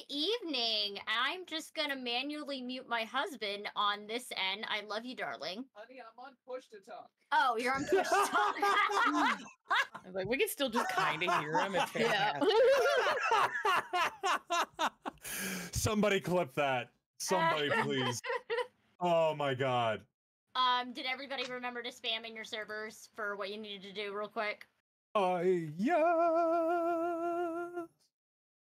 evening. I'm just gonna manually mute my husband on this end. I love you, darling. Honey, I'm on push to talk. Oh, you're on push to talk. I was like, we can still just kind of hear him. It's fantastic. Somebody clip that. Somebody, please. Oh my god. Did everybody remember to spam in your servers for what you needed to do real quick? Yes.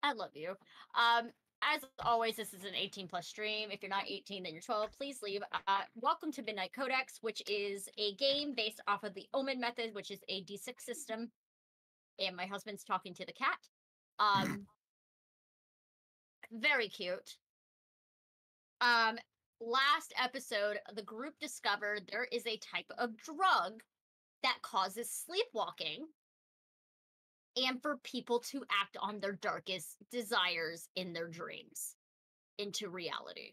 I love you. As always, this is an 18+ stream. If you're not 18, then you're 12. Please leave. Welcome to Midnight Codex, which is a game based off of the Omen method, which is a D6 system. And my husband's talking to the cat. Very cute. Last episode, the group discovered there is a type of drug that causes sleepwalking and for people to act on their darkest desires in their dreams into reality.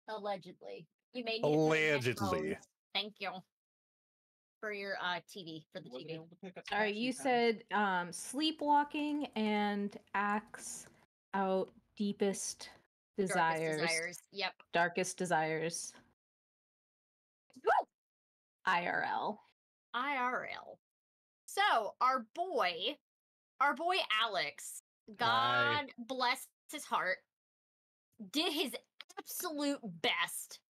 Allegedly. You may need Allegedly. Thank you. For your TV, for the TV. All right, you said sleepwalking and acts out deepest desires. Darkest desires. Yep. Darkest desires. Woo! IRL. IRL. So our boy Alex, God bless his heart, did his absolute best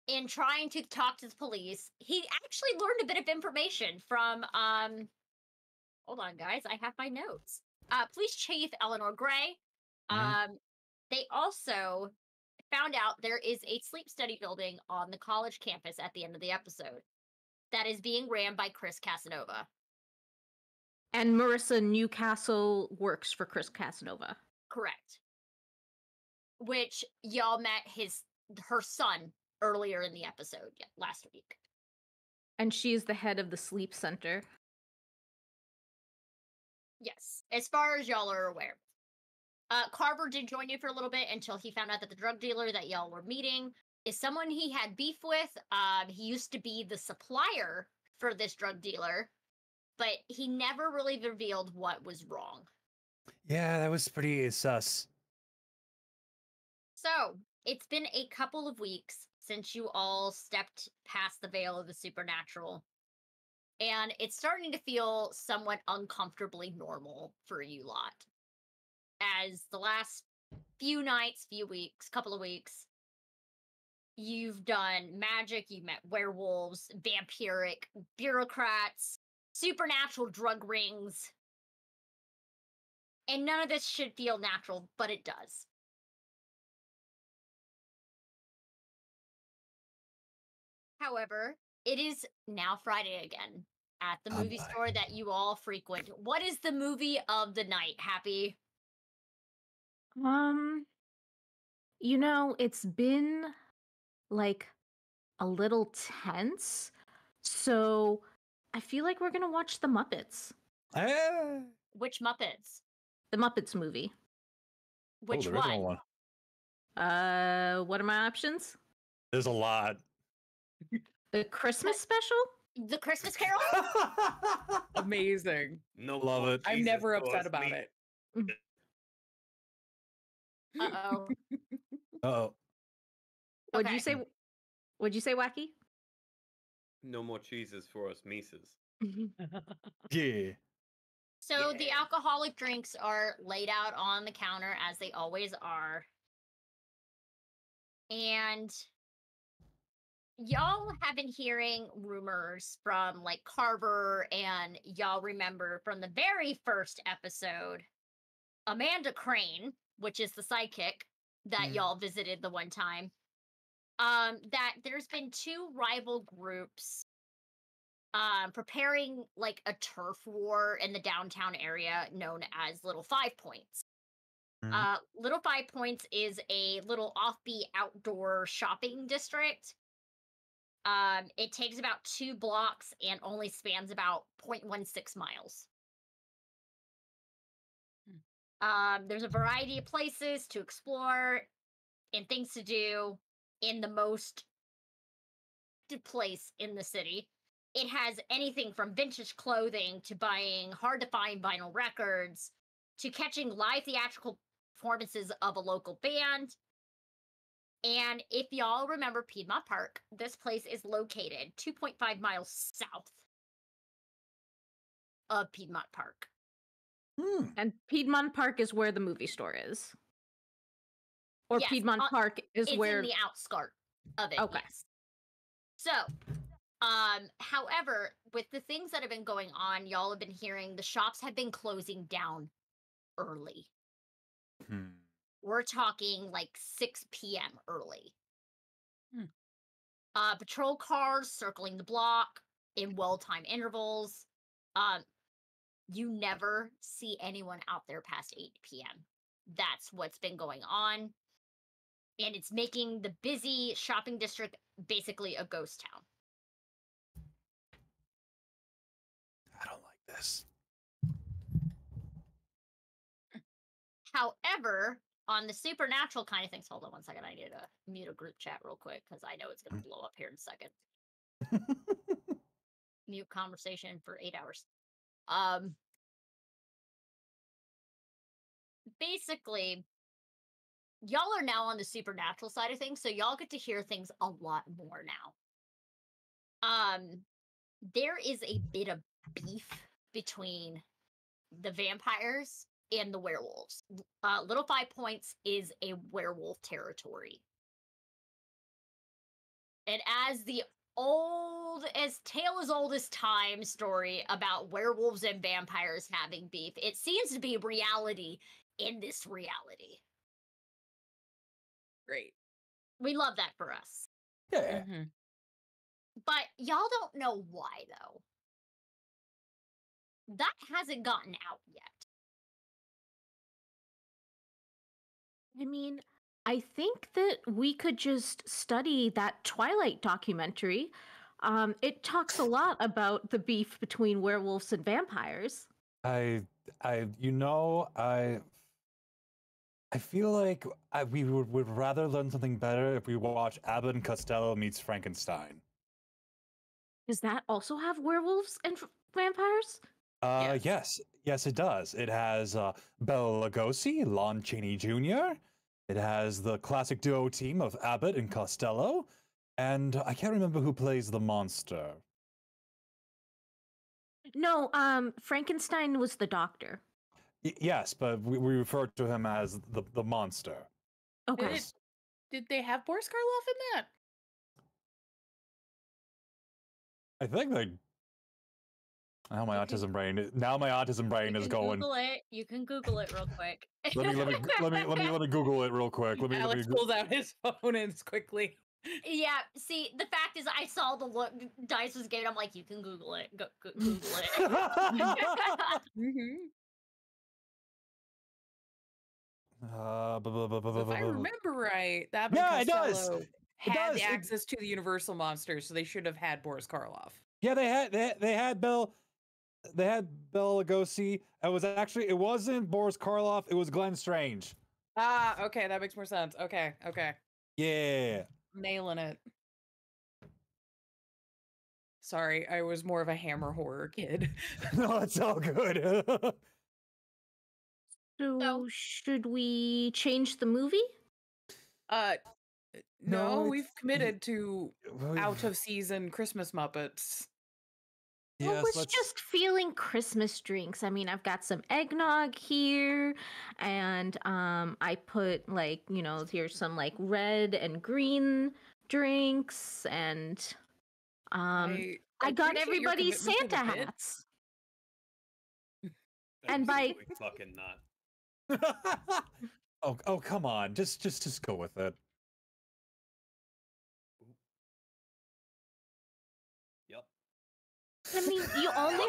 in trying to talk to the police. He actually learned a bit of information from hold on guys, I have my notes. Police Chief Eleanor Gray. They also found out there is a sleep study building on the college campus at the end of the episode that is being ran by Chris Casanova. And Marissa Newcastle works for Chris Casanova. Correct. Which y'all met her son earlier in the episode last week. And she's the head of the sleep center. Yes, as far as y'all are aware. Carver did join you for a little bit until he found out that the drug dealer that y'all were meeting is someone he had beef with. He used to be the supplier for this drug dealer, but he never really revealed what was wrong. Yeah, that was pretty sus. So, it's been a couple of weeks since you all stepped past the veil of the supernatural. And it's starting to feel somewhat uncomfortably normal for you lot. As the last few nights, couple of weeks, you've done magic, you've met werewolves, vampiric bureaucrats, supernatural drug rings. And none of this should feel natural, but it does. However, it is now Friday again at the movie store that you all frequent. What is the movie of the night, Happy? You know, it's been like a little tense, so I feel like we're gonna watch The Muppets. Which Muppets? The Muppets movie. Which the one? original one? What are my options? There's a lot. The Christmas special? The Christmas Carol? Amazing. No, Love it. Jesus, I'm never upset was about me. it. Uh-oh. Uh-oh. What'd you say? What'd you say, Wacky? No more cheeses for us Mises. Yeah. So the alcoholic drinks are laid out on the counter as they always are. And y'all have been hearing rumors from like Carver, and y'all remember from the very first episode, Amanda Crane, which is the psychic that y'all visited the one time, that there's been two rival groups preparing like a turf war in the downtown area known as Little 5 Points. Little 5 Points is a little offbeat outdoor shopping district. It takes about 2 blocks and only spans about 0.16 miles. There's a variety of places to explore and things to do in the most place in the city. It has anything from vintage clothing to buying hard-to-find vinyl records to catching live theatrical performances of a local band. And if y'all remember Piedmont Park, this place is located 2.5 miles south of Piedmont Park. And Piedmont Park is where the movie store is. Or Yes, Piedmont Park is it's where in the outskirt of it. Okay. Yes. So, however, with the things that have been going on, y'all have been hearing the shops have been closing down early. We're talking like 6 p.m. early. Patrol cars circling the block in well-timed intervals. You never see anyone out there past 8 p.m. That's what's been going on. And it's making the busy shopping district basically a ghost town. I don't like this. However, on the supernatural kind of things, hold on one second. I need to mute a group chat real quick because I know it's going to blow up here in a second. Mute conversation for 8 hours. Basically, y'all are now on the supernatural side of things, so y'all get to hear things a lot more now. There is a bit of beef between the vampires and the werewolves. Little 5 Points is a werewolf territory. And as tale as old as time story about werewolves and vampires having beef, it seems to be reality in this reality. Great. We love that for us. Yeah. But y'all don't know why, though. That hasn't gotten out yet. I mean, I think that we could just study that Twilight documentary. It talks a lot about the beef between werewolves and vampires. I feel like we would rather learn something better if we watch Abbott and Costello meets Frankenstein. Does that also have werewolves and vampires? Yes, it does. It has Bela Lugosi, Lon Chaney Jr. It has the classic duo team of Abbott and Costello, and I can't remember who plays the monster. No, Frankenstein was the doctor. Yes, but we refer to him as the monster. Okay. Did they have Boris Karloff in that? I think they. Now my autism brain is going. Google it. You can Google it real quick. Let me Google it real quick. Alex pulls out his phone and quickly. Yeah, see, the fact is, I saw the look Dice was giving. I'm like, you can Google it. Go Google it. So if I remember right, that it does. Had the access to the Universal monsters, so they should have had Boris Karloff. Yeah, they had Bela Lugosi. It wasn't Boris Karloff. It was Glenn Strange. Ah, okay, that makes more sense. Okay. Yeah. Nailing it. Sorry, I was more of a Hammer horror kid. No, it's all good. So, should we change the movie? No, we've committed to out of season Christmas Muppets. I was just feeling Christmas drinks. I mean, I've got some eggnog here, and I put here's some red and green drinks, and I got everybody Santa hats. And by fucking not. oh, come on, just go with it. Yep. I mean, you only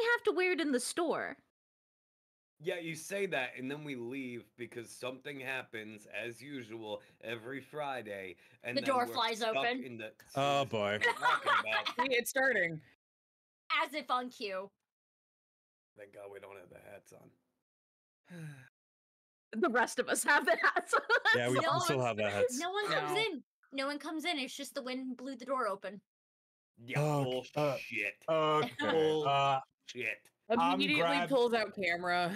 have to wear it in the store. Yeah, you say that, and then we leave because something happens as usual every Friday, and the door flies open. Oh boy! It's starting. As if on cue. Thank God we don't have the hats on. The rest of us have the hats on. Yeah, we still have the hats. No one comes in. No one comes in. It's just the wind blew the door open. Yeah, bullshit. Okay. Bullshit. Immediately pulls out camera.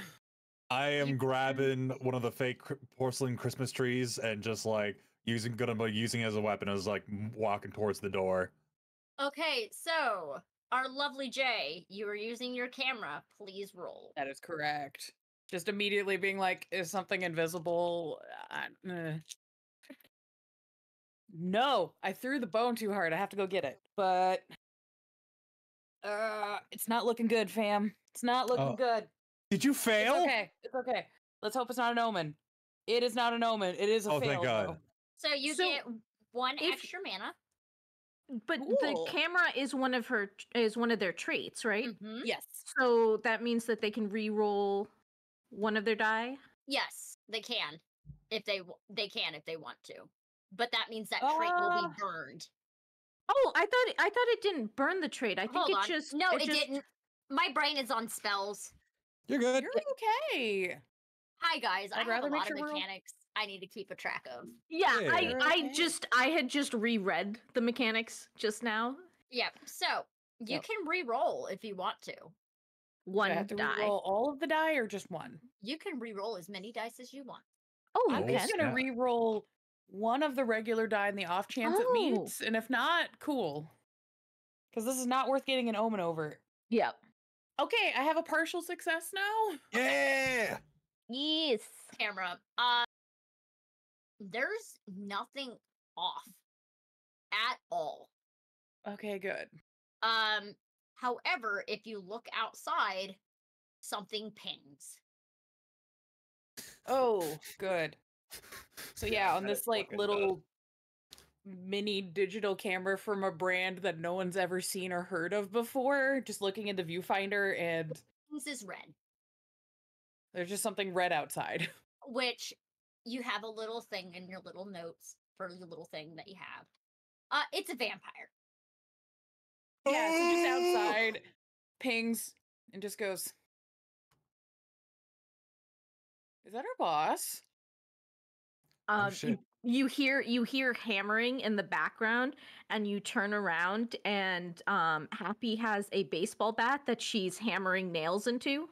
I am grabbing one of the fake porcelain Christmas trees and just like using it as a weapon as like walking towards the door. Okay, so our lovely Jay, you are using your camera. Please roll. That is correct. Just immediately being like, is something invisible? No, I threw the bone too hard. I have to go get it. But it's not looking good, fam. It's not looking good. Did you fail? It's okay. It's okay. Let's hope it's not an omen. It is not an omen. It is a fail. Thank God. Though. So you get one extra mana. But the camera is one of their traits, right? Mm-hmm. Yes. So that means that they can re-roll one of their die? Yes, they can. If they want to. But that means that trait will be burned. Oh, I thought it didn't burn the trait. I think it didn't. My brain is on spells. You're good. You're okay. Hi guys, I have a lot of sure mechanics I need to keep a track of. Yeah, I had just reread the mechanics just now. Yep. So you can re-roll if you want to. One die. Do I have to re-roll all of the die or just one? You can re-roll as many dice as you want. Oh, I'm just gonna re-roll one of the regular die in the off chance it meets, and if not, cool. Because this is not worth getting an omen over. Yep. Okay, I have a partial success now. Yeah. Yes. Camera. There's nothing off at all. Okay, good. However, if you look outside, something pings. Oh, good. So yeah, on this like little mini digital camera from a brand that no one's ever seen or heard of before, just looking in the viewfinder and this is red. There's just something red outside. Which you have a little thing in your little notes for the little thing that you have. It's a vampire. Yeah, so just outside, pings, and just goes. Is that our boss? You hear hammering in the background, and you turn around, and Happy has a baseball bat that she's hammering nails into.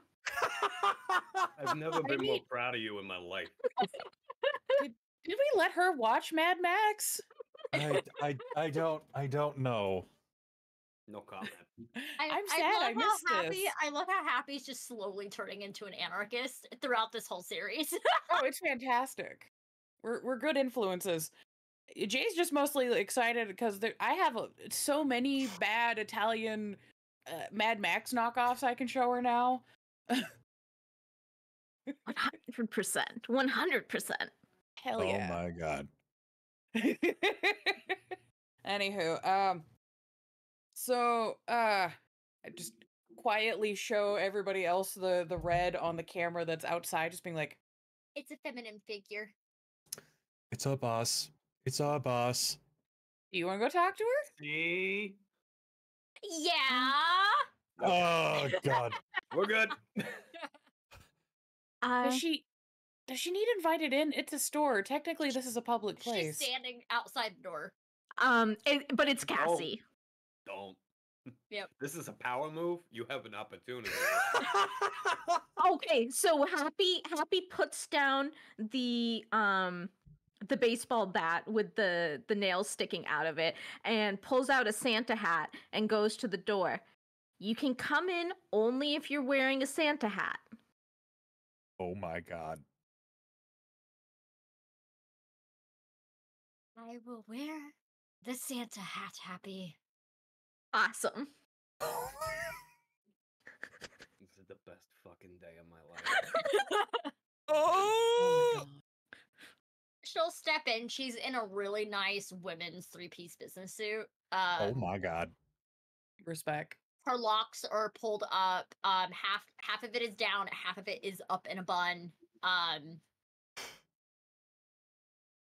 I've never been more proud of you in my life. Did we let her watch Mad Max? I don't know. No comment. I'm sad I missed this. I love how Happy's just slowly turning into an anarchist throughout this whole series. Oh, it's fantastic. We're good influences. Jay's just mostly excited because I have so many bad Italian Mad Max knockoffs I can show her now. 100%. 100%. Hell yeah. Oh my God. Anywho, so I just quietly show everybody else the red on the camera that's outside, just being like, it's a feminine figure. It's our boss. It's our boss. Do you want to go talk to her? See? Yeah. Oh God. We're good. Does she need invited in? It's a store. Technically, this is a public place. She's standing outside the door. But it's Cassie. Don't. Yep. This is a power move. You have an opportunity. Okay, so Happy puts down the baseball bat with the nails sticking out of it and pulls out a Santa hat and goes to the door. You can come in only if you're wearing a Santa hat. Oh my God. I will wear the Santa hat, Happy. Awesome. This is the best fucking day of my life. Oh! She'll step in. She's in a really nice women's 3-piece business suit. Oh my God. Respect. Her locks are pulled up. Half of it is down, half of it is up in a bun.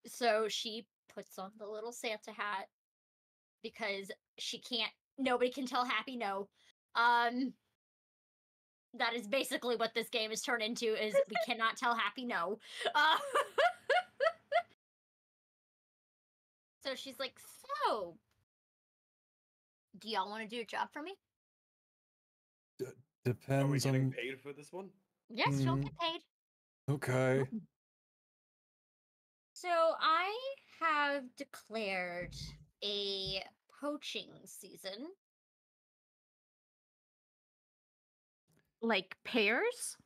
So she puts on the little Santa hat because nobody can tell Happy no. That is basically what this game has turned into, is we cannot tell Happy no. So she's like, so, do y'all want to do a job for me? Depends Are we getting on. paid for this one? Yes, you'll get paid. Okay. So I have declared a poaching season. Like pears?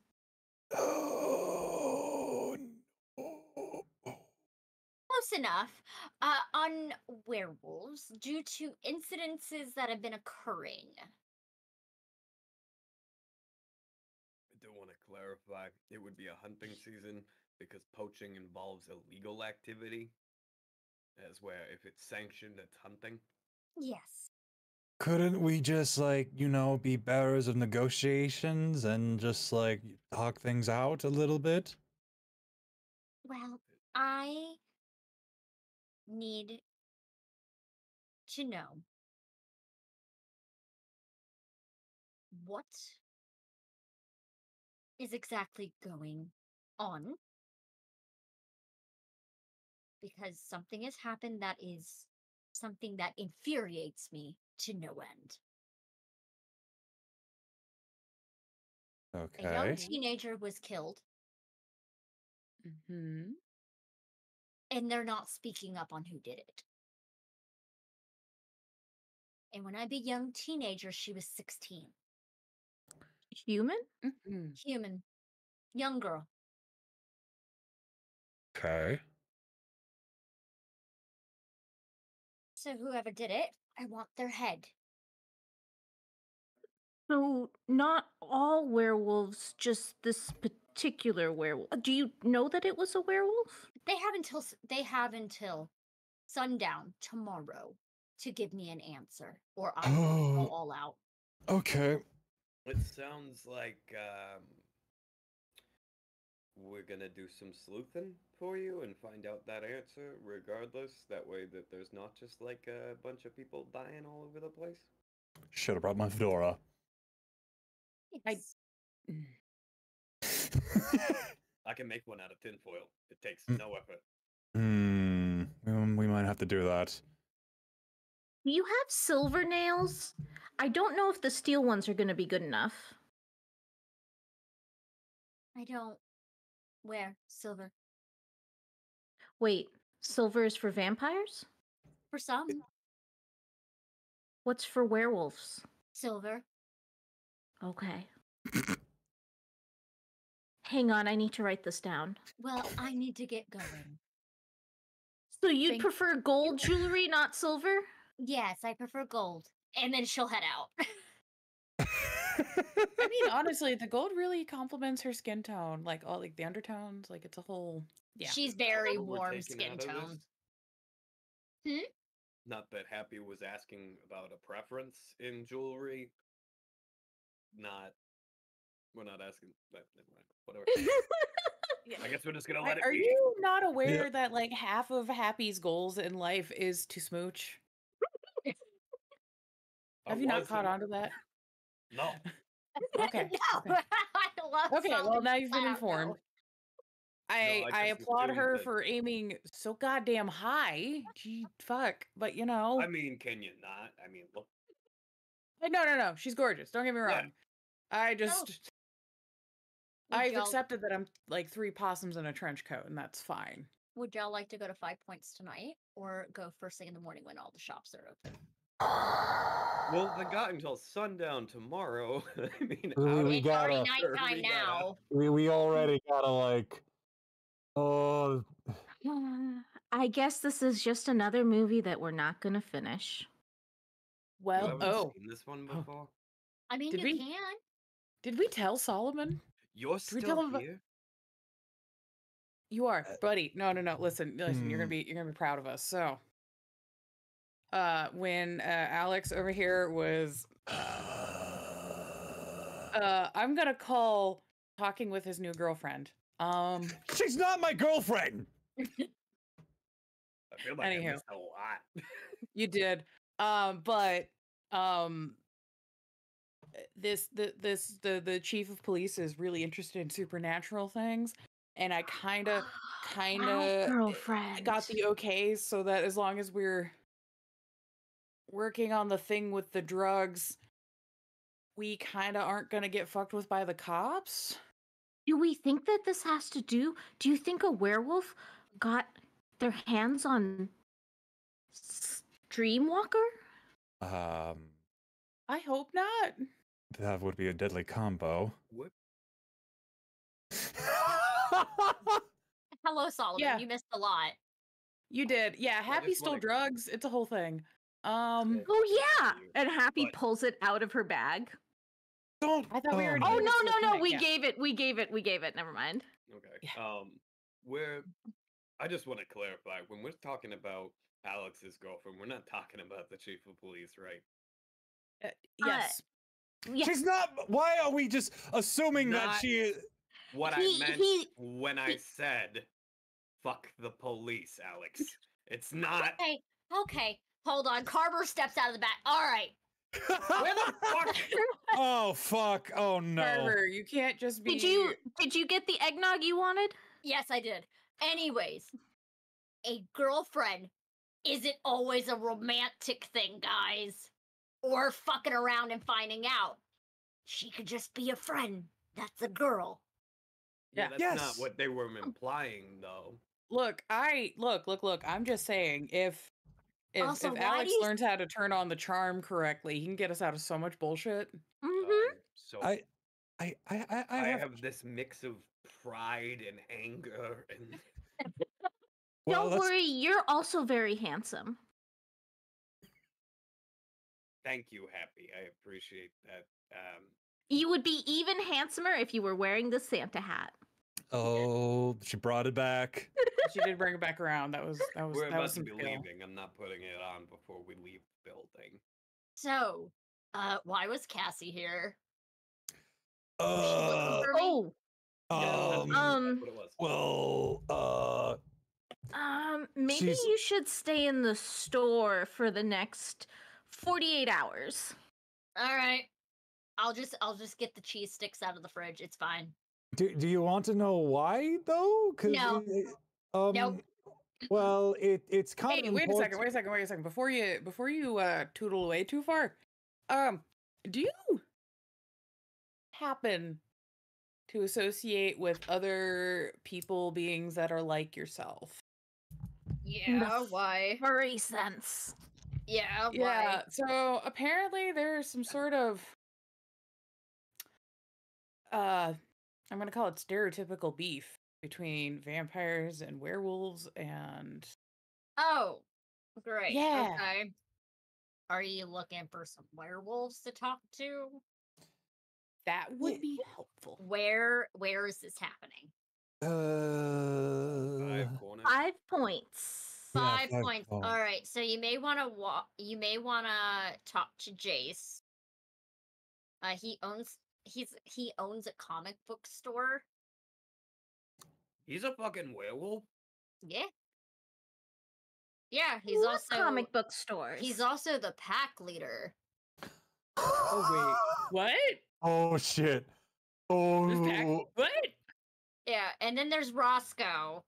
Oh, no. Close enough. On werewolves due to incidences that have been occurring. I do want to clarify. It would be a hunting season because poaching involves illegal activity. As where if it's sanctioned, it's hunting. Yes. Couldn't we just, like, be bearers of negotiations and just, like, talk things out a little bit? Well, I need to know what is exactly going on, because something has happened that is something that infuriates me to no end. A young Okay. teenager was killed, Mm-hmm. and they're not speaking up on who did it. And when I be young teenager, she was 16. Human? Mm-hmm. Human. Young girl. Okay. So whoever did it, I want their head. So not all werewolves, just this particular werewolf. Do you know that it was a werewolf? They have until sundown tomorrow to give me an answer, or I'm going to go all out. Okay. It sounds like we're gonna do some sleuthing for you and find out that answer regardless. That way that there's not just like a bunch of people dying all over the place. Should have brought my fedora. It's I can make one out of tinfoil. It takes Mm. no effort. We might have to do that. Do you have silver nails? I don't know if the steel ones are going to be good enough. I don't wear silver. Wait, silver is for vampires? For some, What's for werewolves? silver. Okay. Hang on, I need to write this down. Well, I need to get going. So you'd Thank prefer gold jewelry, not silver? Yes, I prefer gold. And then she'll head out. I mean, honestly, the gold really complements her skin tone, like all like the undertones. Like it's a whole. Yeah. She's Is that very what we're warm taking skin out of tone. this? Not that Happy was asking about a preference in jewelry. We're not asking. Never mind. Whatever. I guess we're just gonna let it Are be. you not aware that like half of Happy's goals in life is to smooch? Have you not caught on to that? No. Okay. No, Okay. I love Okay, well solid now you've been flat out informed. no. I I just applaud assumed her that- for aiming so goddamn high. Gee, fuck. But you know, I mean, can you not? I mean, look. no. She's gorgeous. Don't get me Yeah. wrong. I just I've y'all- accepted that I'm like 3 possums in a trench coat, and that's fine. Would y'all like to go to 5 Points tonight, or go first thing in the morning when all the shops are open? Well, they got until sundown tomorrow. I mean, We It's gotta- already Sure, nighttime we gotta- now. We already gotta, like. Oh. I guess this is just another movie that we're not going to finish. You Well, haven't seen this one before? I mean, Did you we- can. did we tell Solomon? You're we still tell him about- here? You are, buddy. No. Listen, you're gonna be proud of us. So, when Alex over here was, I'm gonna call talking with his new girlfriend. She's not my girlfriend! I feel like I Anywho. missed a lot. You did, but the chief of police is really interested in supernatural things, and I kind of girlfriend got the okay so that as long as we're working on the thing with the drugs, we kind of aren't going to get fucked with by the cops. Do we think that this has to do you think a werewolf got their hands on Dreamwalker? I hope not. That would be a deadly combo. What? Hello, Solomon. Yeah. You missed a lot. You did. Yeah, Happy just stole wanna- drugs. It's a whole thing. Oh yeah, and Happy But- pulls it out of her bag. Don't. I thought we already Oh gave it to the no, clinic, we yeah. gave it. Never mind. Okay. Yeah. I just want to clarify when we're talking about Alex's girlfriend, we're not talking about the chief of police, right? Yes. Yeah. She's not. Why are we just assuming that Not- she is? What I meant when I said "fuck the police," Alex. It's not. Okay. Hold on. Carver steps out of the back. All right. Where the fuck? Oh fuck! Oh no! Carver, you can't just be. Did you get the eggnog you wanted? Yes, I did. Anyways, a girlfriend isn't always a romantic thing, guys. Or fucking around and finding out. She could just be a friend. That's a girl. Yeah, Yeah. that's not Yes. what they were implying, though. Look. I'm just saying, if Also, why Alex do you- learns how to turn on the charm correctly, he can get us out of so much bullshit. So I I have. have this mix of pride and anger, and Well, Don't that's- worry, you're also very handsome. thank you, Happy. I appreciate that. You would be even handsomer if you were wearing the Santa hat. Oh, she brought it back. She did bring it back around. That was We're that about was to some be skill. leaving. I'm not putting it on before we leave the building. So, why was Cassie here? Was she looking Uh, for me? Oh, That's what it was. well, maybe She's- you should stay in the store for the next 48 hours. All right. I'll just get the cheese sticks out of the fridge. It's fine. do you want to know why though? 'Cause No. Nope. Well, it's kind Hey, of wait a important. second. Before you tootle away too far, do you happen to associate with other people, beings that are like yourself? Yeah, why? Furry sense. Yeah, Yeah. why? So apparently there's some sort of I'm gonna call it stereotypical beef between vampires and werewolves, and Oh, great. Yeah. Okay. Are you looking for some werewolves to talk to? that would be helpful. Where is this happening? 5 corners. 5 points. Yeah, 5 5 points. points. All right. So you may want to talk to Jace. He owns a comic book store. He's a fucking werewolf. Yeah. Yeah, he's What also comic book stores. He's also the pack leader. Oh wait, what? Oh shit! This pack- Oh, What? Yeah, and then there's Roscoe.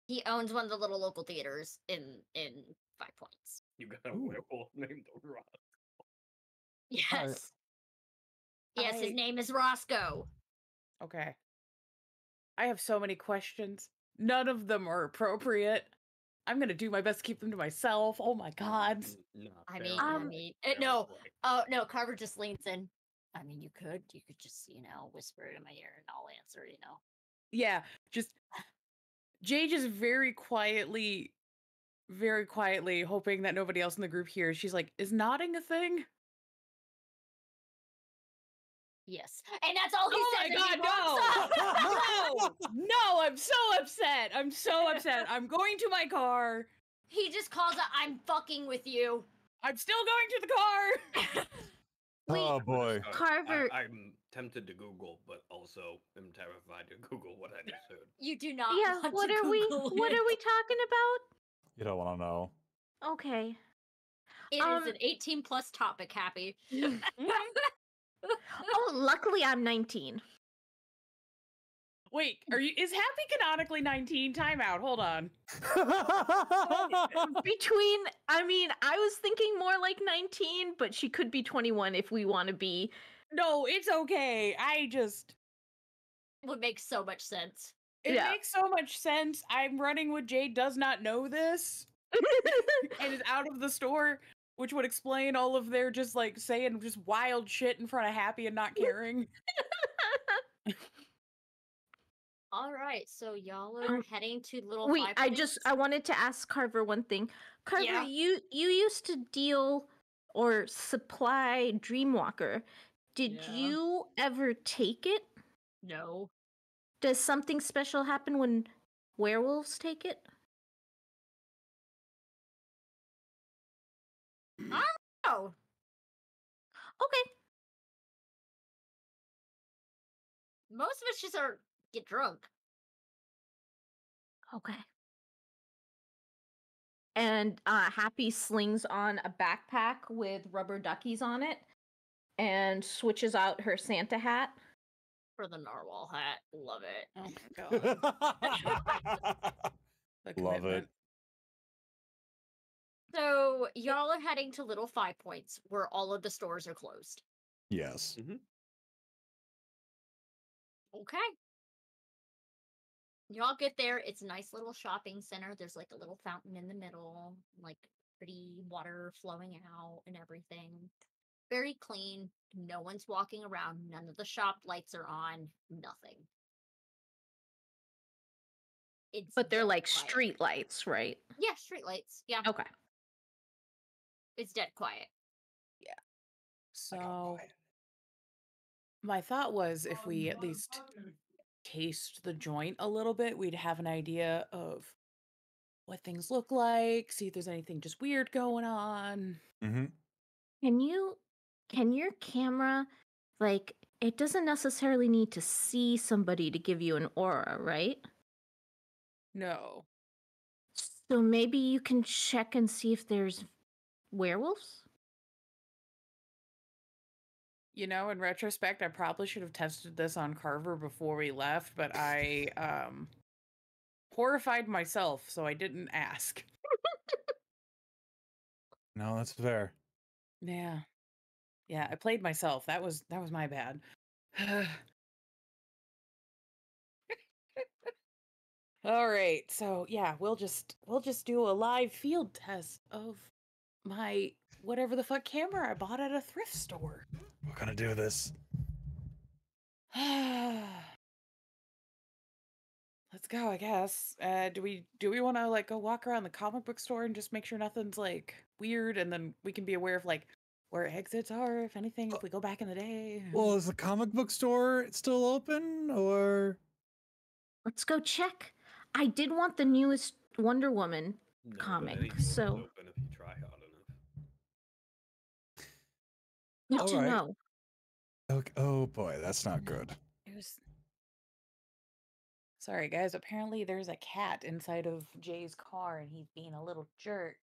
He owns one of the little local theaters in 5 points. You got a Ooh. werewolf named Ross. Yes. Yes, his I- name is Roscoe. Okay. I have so many questions. None of them are appropriate. I'm gonna do my best to keep them to myself. Oh my god. No, I fair mean, enough. Fair no. enough. Oh no, Carver just leans in. I mean, you could just, whisper it in my ear and I'll answer, Yeah, just Jay just very quietly, hoping that nobody else in the group hears. She's like, "Is nodding a thing?" Yes. And that's all he Oh says. my as he God, walks up. No, I'm so upset. I'm going to my car. He just calls out, "I'm fucking with you." I'm still going to the car. Wait, oh boy! Carver- I'm tempted to Google, but also am terrified to Google what I just heard. You do not Yeah, want what to are we Google what it. are we talking You don't want to know. about? Okay. It is Um, an 18 plus topic, Happy. Oh, luckily I'm 19. Wait, is Happy canonically 19? Timeout. Hold on. I was thinking more like 19, but she could be 21 if we want to be. No, it's okay. Would make so much sense. It makes so much sense. I'm running with Jade does not know this and is out of the store, which would explain all of their just like saying just wild shit in front of Happy and not caring. All right, so y'all are heading to Little Wait, Five Points. I wanted to ask Carver one thing. Carver, Yeah. you used to deal or supply Dreamwalker. Did Yeah. you ever take it? No. Does something special happen when werewolves take it? I don't know. Okay. Most of us just get drunk. Okay. And Happy slings on a backpack with rubber duckies on it and switches out her Santa hat. For the narwhal hat. Love it. Oh my god. Love it. So y'all are heading to Little Five Points, where all of the stores are closed. Yes. Okay. Y'all get there. It's a nice little shopping center. There's like a little fountain in the middle, like pretty water flowing out and everything. Very clean. No one's walking around. None of the shop lights are on. Nothing. But they're dead like quiet. street lights, right? Yeah, street lights. Yeah. Okay. It's dead quiet. Yeah. So my thought was if we at least taste the joint a little bit, we'd have an idea of what things look like, see if there's anything just weird going on. Mm-hmm. Can your camera, like, it doesn't necessarily need to see somebody to give you an aura, right? No. So maybe you can check and see if there's werewolves? You know, in retrospect, I probably should have tested this on Carver before we left, but I horrified myself, so I didn't ask. No, that's fair. Yeah. Yeah, I played myself. That was my bad. All right. So, yeah, we'll just do a live field test of my whatever the fuck camera I bought at a thrift store. We're gonna do this. Let's go, I guess. Do we want to like go walk around the comic book store and just make sure nothing's like weird, and then we can be aware of like where exits are, if anything, if we go back in the day? Well, is the comic book store still open, or? Let's go check. I did want the newest Wonder Woman No, but comic, any store is so open if you try hard enough. good All to right. know. Okay. Oh boy, that's not good. It was... Sorry, guys. Apparently there's a cat inside of Jay's car, and he's being a little jerk.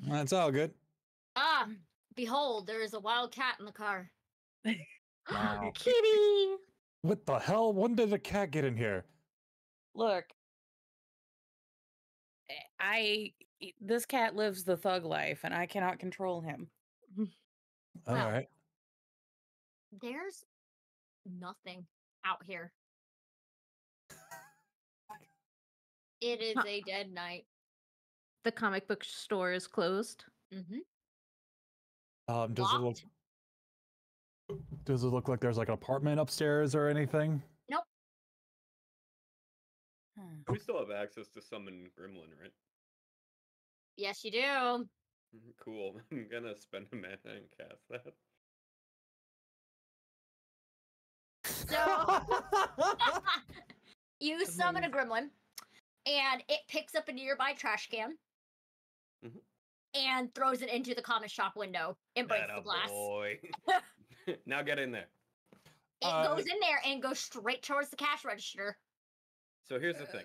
That's all good. Ah, behold, there is a wild cat in the car. Wow. Kitty! What the hell? When did a cat get in here? Look, this cat lives the thug life, and I cannot control him. All Well, right. There's nothing out here. It is a dead night. The comic book store is closed. Mm-hmm. Does it look like there's like an apartment upstairs or anything? Nope. We still have access to summon Gremlin, right? Yes, you do. Cool. I'm gonna spend a mana and cast that. So you summon a gremlin, and it picks up a nearby trash can and throws it into the comic shop window and breaks the glass. Boy. Now get in there. It goes in there and goes straight towards the cash register. So here's the thing.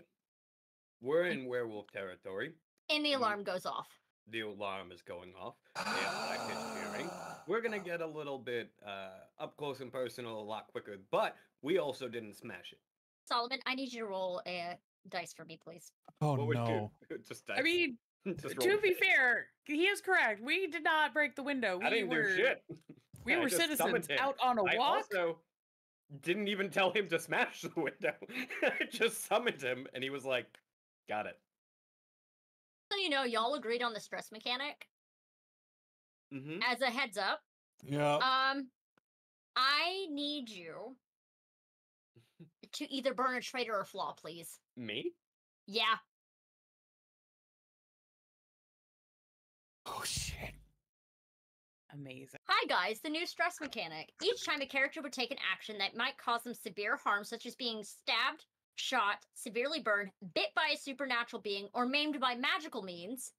We're in werewolf territory. And the alarm goes off. The alarm is going off. They have high-pitched hearing. We're gonna get a little bit up close and personal a lot quicker, but we also didn't smash it. Solomon, I need you to roll a dice for me, please. Oh What would no. you Just dice. I mean, Just roll to the be dice. fair, he is correct. We did not break the window. I didn't do shit. We I were just summoned citizens him. out on a I walk. also didn't even tell him to smash the window. I just summoned him, and he was like, "Got it." So you know, y'all agreed on the stress mechanic. Mm-hmm. As a heads up, Yeah. I need you to either burn a traitor or flaw, please. Me? Yeah. Oh shit. Amazing. Hi guys, the new stress mechanic. Each time a character would take an action that might cause them severe harm, such as being stabbed, shot, severely burned, bit by a supernatural being, or maimed by magical means,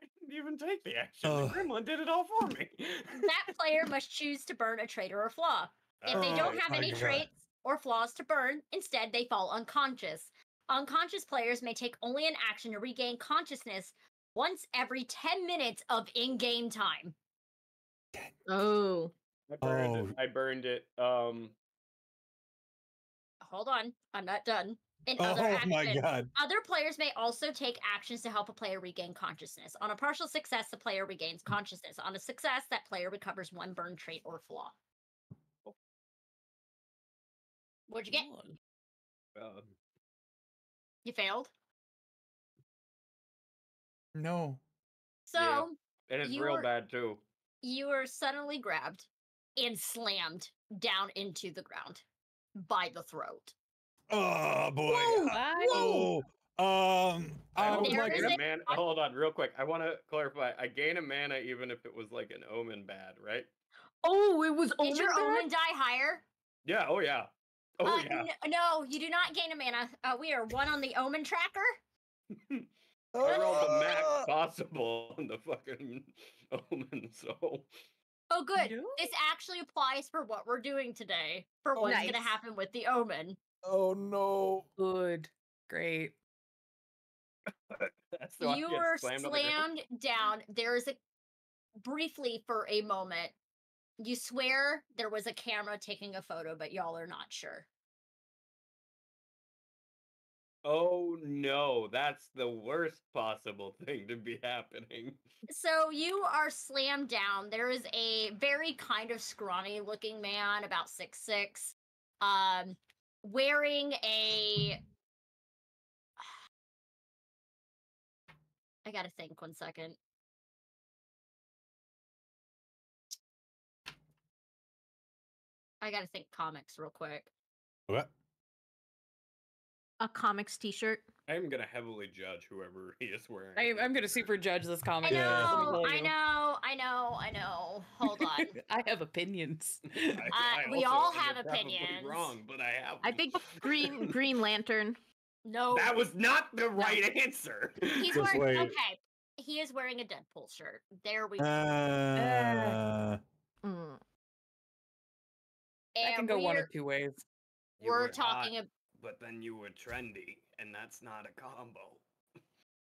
I didn't even take the action. The gremlin did it all for me. that player must choose to burn a traitor or flaw. If they don't have my any God. traits or flaws to burn, instead they fall unconscious. Unconscious players may take only an action to regain consciousness once every 10 minutes of in-game time. Oh. I burned it. Hold on, I'm not done. In other Oh action, my God. other players may also take actions to help a player regain consciousness. On a partial success, the player regains consciousness. On a success, that player recovers one burn trait or flaw. What'd you get? You failed. No. So Yeah. And it's you real were- bad too. you were suddenly grabbed and slammed down into the ground by the throat. Oh boy. Whoa! I would There like is gain a- a mana. Hold on, real quick. I want to clarify. I gain a mana even if it was like an omen bad, right? Oh, it was Did your Omen bad? omen die higher? Yeah. Oh yeah. Oh yeah. No, you do not gain a mana. We are one on the omen tracker. I rolled the max possible on the fucking omen, so. Oh, good. No. This actually applies for what we're doing today. For what's Nice. going to happen with the omen. Oh no. Good. Great. That's why I You get were slammed on the ground. slammed down. There is a briefly for a moment. You swear there was a camera taking a photo, but y'all are not sure. Oh no, that's the worst possible thing to be happening. So you are slammed down. There is a very kind of scrawny looking man, about 6'6", wearing a. I gotta think 1 second. I gotta think comics real quick. What? A comics t-shirt. I am gonna heavily judge whoever he is wearing. I'm gonna super judge this I comic. know, Yeah. I know. Hold on. I have opinions. We also- all and have you're probably opinions. Wrong, but I have. I think Green Lantern. No, that was not the right answer. he's Just wearing. wait. Okay, he is wearing a Deadpool shirt. There we go. Uh, Mm. I can And go one we're- of two ways. You We're were talking. hot, but then you were trendy, and that's not a combo.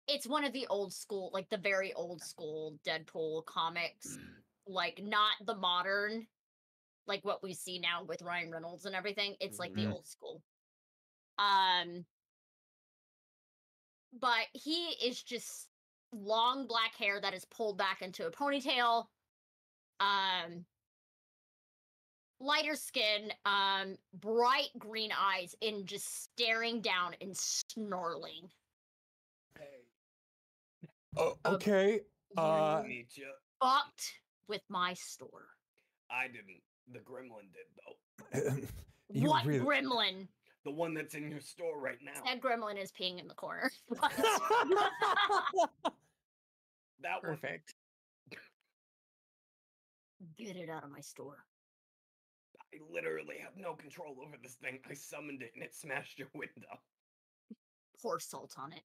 It's one of the old school, like the very old school Deadpool comics, like not the modern, like what we see now with Ryan Reynolds and everything. It's like the Mhm. old school. But he is just long black hair that is pulled back into a ponytail. Lighter skin, bright green eyes, and just staring down and snarling. oh, okay. You Meet ya. fucked with my store. I didn't. The gremlin did though. You What really- gremlin? The one that's in your store right now. That gremlin is peeing in the corner. That one. Perfect. Get it out of my store. I literally have no control over this thing. I summoned it and it smashed your window. Pour salt on it.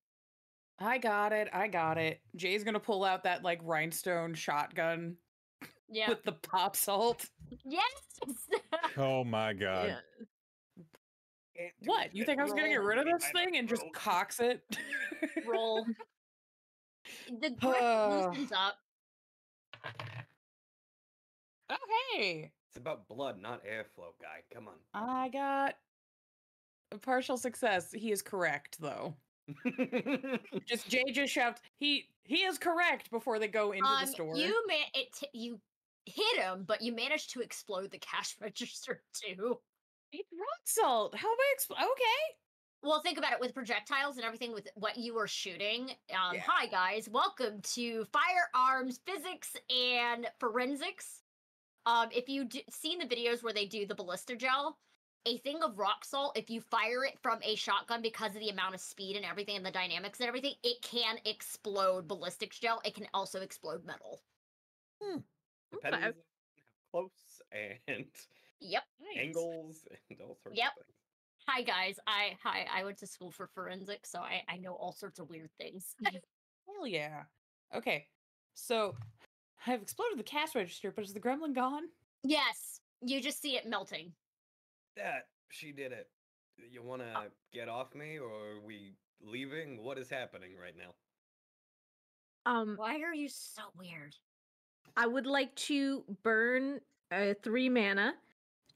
I got it. Jay's gonna pull out that like rhinestone shotgun Yeah. with the pop salt. Yes. Oh my god. Yeah. Can't do What? You shit. think I was gonna get rid of Roll this me by thing the and just throat. cocks it? Roll. The grip loosens up. Oh, hey. It's about blood, not airflow, guy. Come on. I got a partial success. He is correct, though. Jay just shouts, he is correct before they go into the store. You hit him, but you managed to explode the cash register too. It's rock salt. How am I okay? Well, think about it with projectiles and everything with what you were shooting. Hi guys, welcome to Firearms Physics and Forensics. If you seen the videos where they do the ballista gel, a thing of rock salt, if you fire it from a shotgun because of the amount of speed and everything and the dynamics and everything, it can explode ballistics gel. It can also explode metal. Depending on how close and angles and all sorts of things. Hi guys, I went to school for forensics, so I know all sorts of weird things. Hell yeah. Okay, so I've exploded the cash register, but is the gremlin gone? Yes, you just see it melting. That she did it. You want to get off me, or are we leaving? What is happening right now? Why are you so weird? I would like to burn 3 mana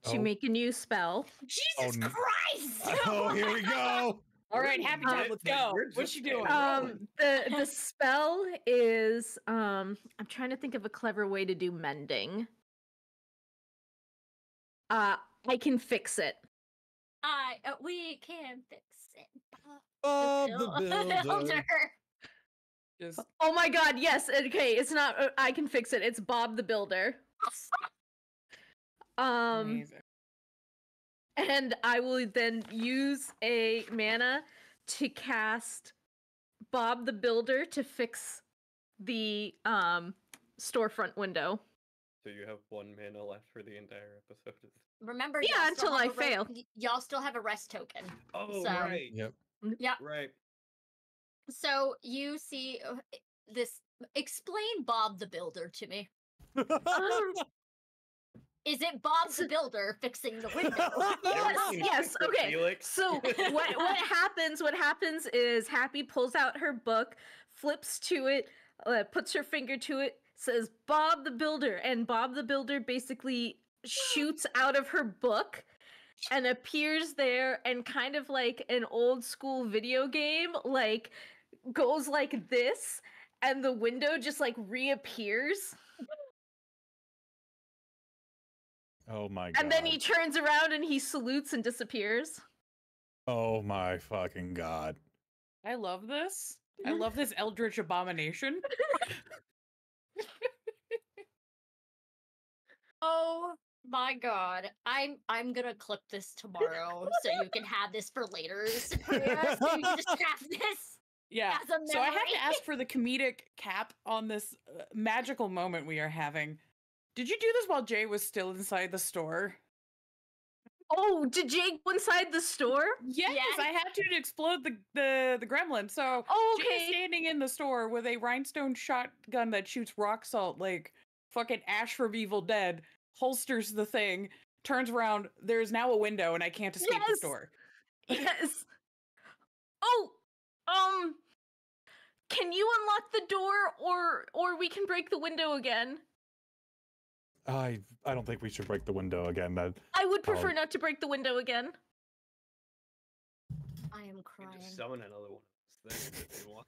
to make a new spell. Jesus Christ! Oh, here we go. All right, happy time. Let's go. What's she doing? The spell is I'm trying to think of a clever way to do mending. I can fix it. We can fix it. Bob the Builder. Just... Oh my god, yes. Okay, it's not I can fix it. It's Bob the Builder. Amazing. And I will then use a mana to cast Bob the Builder to fix the storefront window. So you have 1 mana left for the entire episode. Remember, yeah, until I fail. Y'all still have a rest token. Oh, so, right. Yep. Yeah. Right. So you see this. Explain Bob the Builder to me. Is it Bob the Builder fixing the window? Yes. Okay. Felix? So what happens? What happens is Happy pulls out her book, flips to it, puts her finger to it, says Bob the Builder, and Bob the Builder basically shoots out of her book and appears there, and kind of like an old school video game, like goes like this, and the window just like reappears. Oh my god. And then he turns around and he salutes and disappears. Oh my fucking god. I love this. I love this eldritch abomination. Oh my god. I'm gonna clip this tomorrow so you can have this for later. So you can just have this. Yeah. As a So I have memory. to ask for the comedic cap on this magical moment we are having. Did you do this while Jay was still inside the store? Oh, did Jay go inside the store? Yes, I had to explode the gremlin. So Jay is standing in the store with a rhinestone shotgun that shoots rock salt like fucking Ash from Evil Dead, holsters the thing, turns around, there's now a window and I can't escape the store. Yes. Oh, can you unlock the door, or we can break the window again? I don't think we should break the window again. I would prefer not to break the window again. I am You crying. can just summon another one of those things if you want.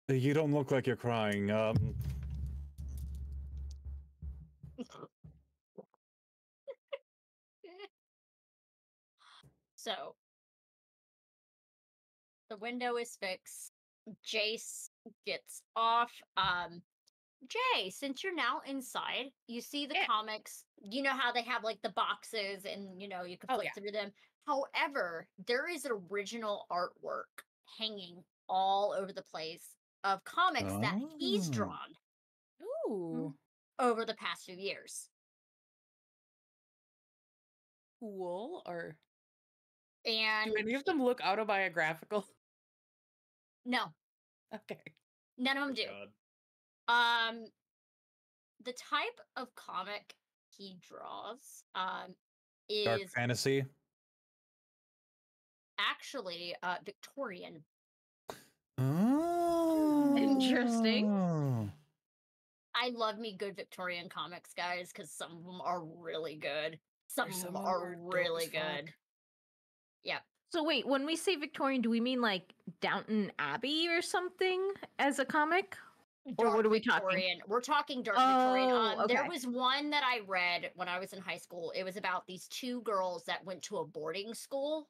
You don't look like you're crying. So the window is fixed. Jace gets off. Jay, since you're now inside, you see the comics. You know how they have like the boxes and you can flip through them. However, there is original artwork hanging all over the place of comics that he's drawn. Ooh. Over the past few years. Cool. And do any of them look autobiographical? No. Okay. None of them do. God. The type of comic he draws is Dark fantasy. actually Victorian. Oh, interesting. I love me good Victorian comics, guys, because some of them are really good. Some of them are really good. Yep. So wait, when we say Victorian, do we mean like Downton Abbey or something as a comic? Or what are we talking? Victorian. We're talking dark Victorian. There was one that I read when I was in high school. It was about these two girls that went to a boarding school.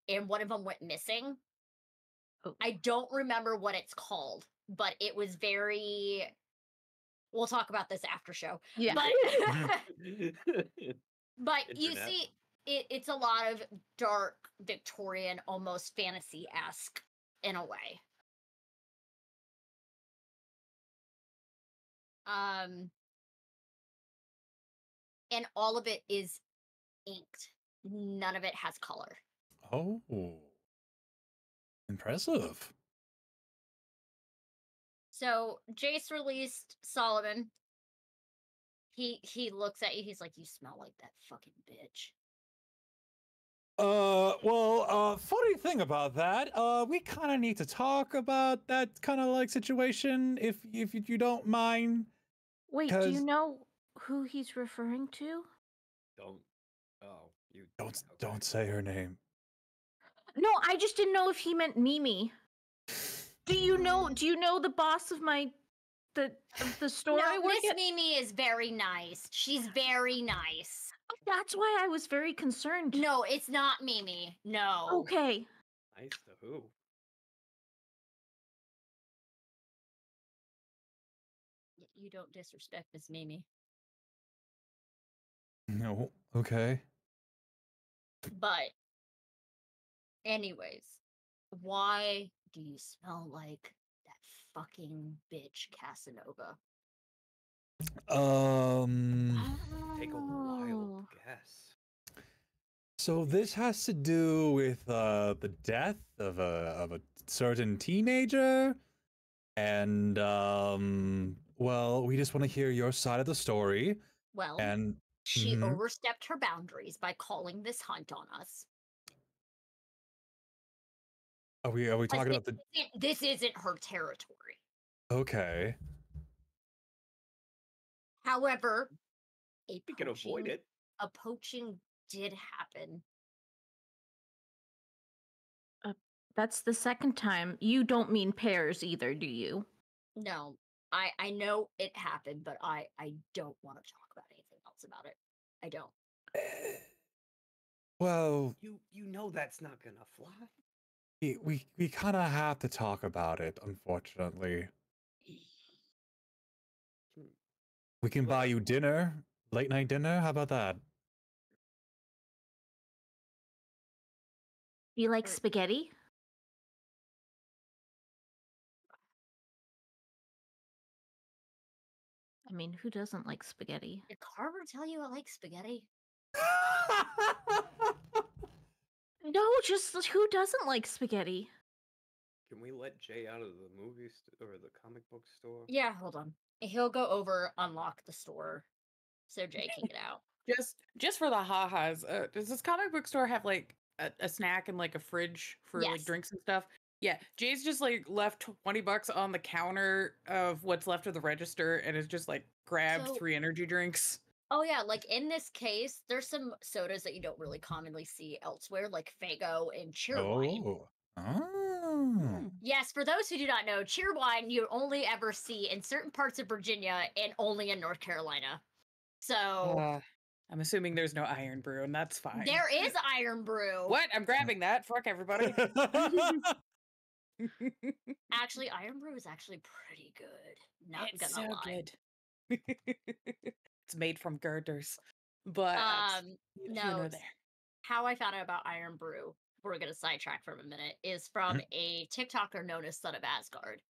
And one of them went missing. Oh. I don't remember what it's called, but it was very. We'll talk about this after show. Yeah. But you Internet. see, it's a lot of dark Victorian, almost fantasy-esque in a way. And all of it is inked. None of it has color. Oh, impressive. So Jace released Solomon. He looks at you. He's like, "You smell like that fucking bitch." Funny thing about that, we kind of need to talk about that kind of like situation, if you don't mind. Wait, do you know who he's referring to? Don't. Oh, you don't say her name. No, I just didn't know if he meant Mimi. Do you know the boss of the store I No, work Miss at? Mimi is very nice. She's very nice. That's why I was very concerned. No, it's not Mimi. No. Okay. Nice to who? You don't disrespect Miss Mimi. No. Okay. But, anyways, why do you smell like that fucking bitch Casanova? Take a wild guess. So this has to do with the death of a certain teenager, and well, we just want to hear your side of the story. Well, and she overstepped her boundaries by calling this hunt on us. Are we talking about the? This isn't her territory. Okay. However, We can avoid it. A poaching did happen. That's the second time. You don't mean pears either, do you? No, I know it happened, but I don't want to talk about anything else about it. I don't. Well, you know that's not gonna fly. We kind of have to talk about it, unfortunately. We can buy you dinner, late night dinner. How about that? You like spaghetti? I mean, who doesn't like spaghetti? Did Carver tell you I like spaghetti? No, just who doesn't like spaghetti? Can we let Jay out of the movie or the comic book store? Yeah, hold on. He'll go over, unlock the store, so Jay can get out. Just for the ha-has, does this comic book store have like a snack and like a fridge for like drinks and stuff? Yeah, Jay's just like left $20 on the counter of what's left of the register and has just like grabbed 3 energy drinks. Oh yeah, like in this case, there's some sodas that you don't really commonly see elsewhere, like Faygo and Cheerwine. Yes, for those who do not know, Cheerwine you only ever see in certain parts of Virginia and only in North Carolina. So I'm assuming there's no Iron Brew, and that's fine. There is Iron Brew. What? I'm grabbing that. Fuck everybody. Actually, Iron Brew is actually pretty good. Not it's gonna so lie. Good. It's made from girders, but no. How I found out about Iron Brew, we're gonna sidetrack for a minute, is from a TikToker known as Son of Asgard.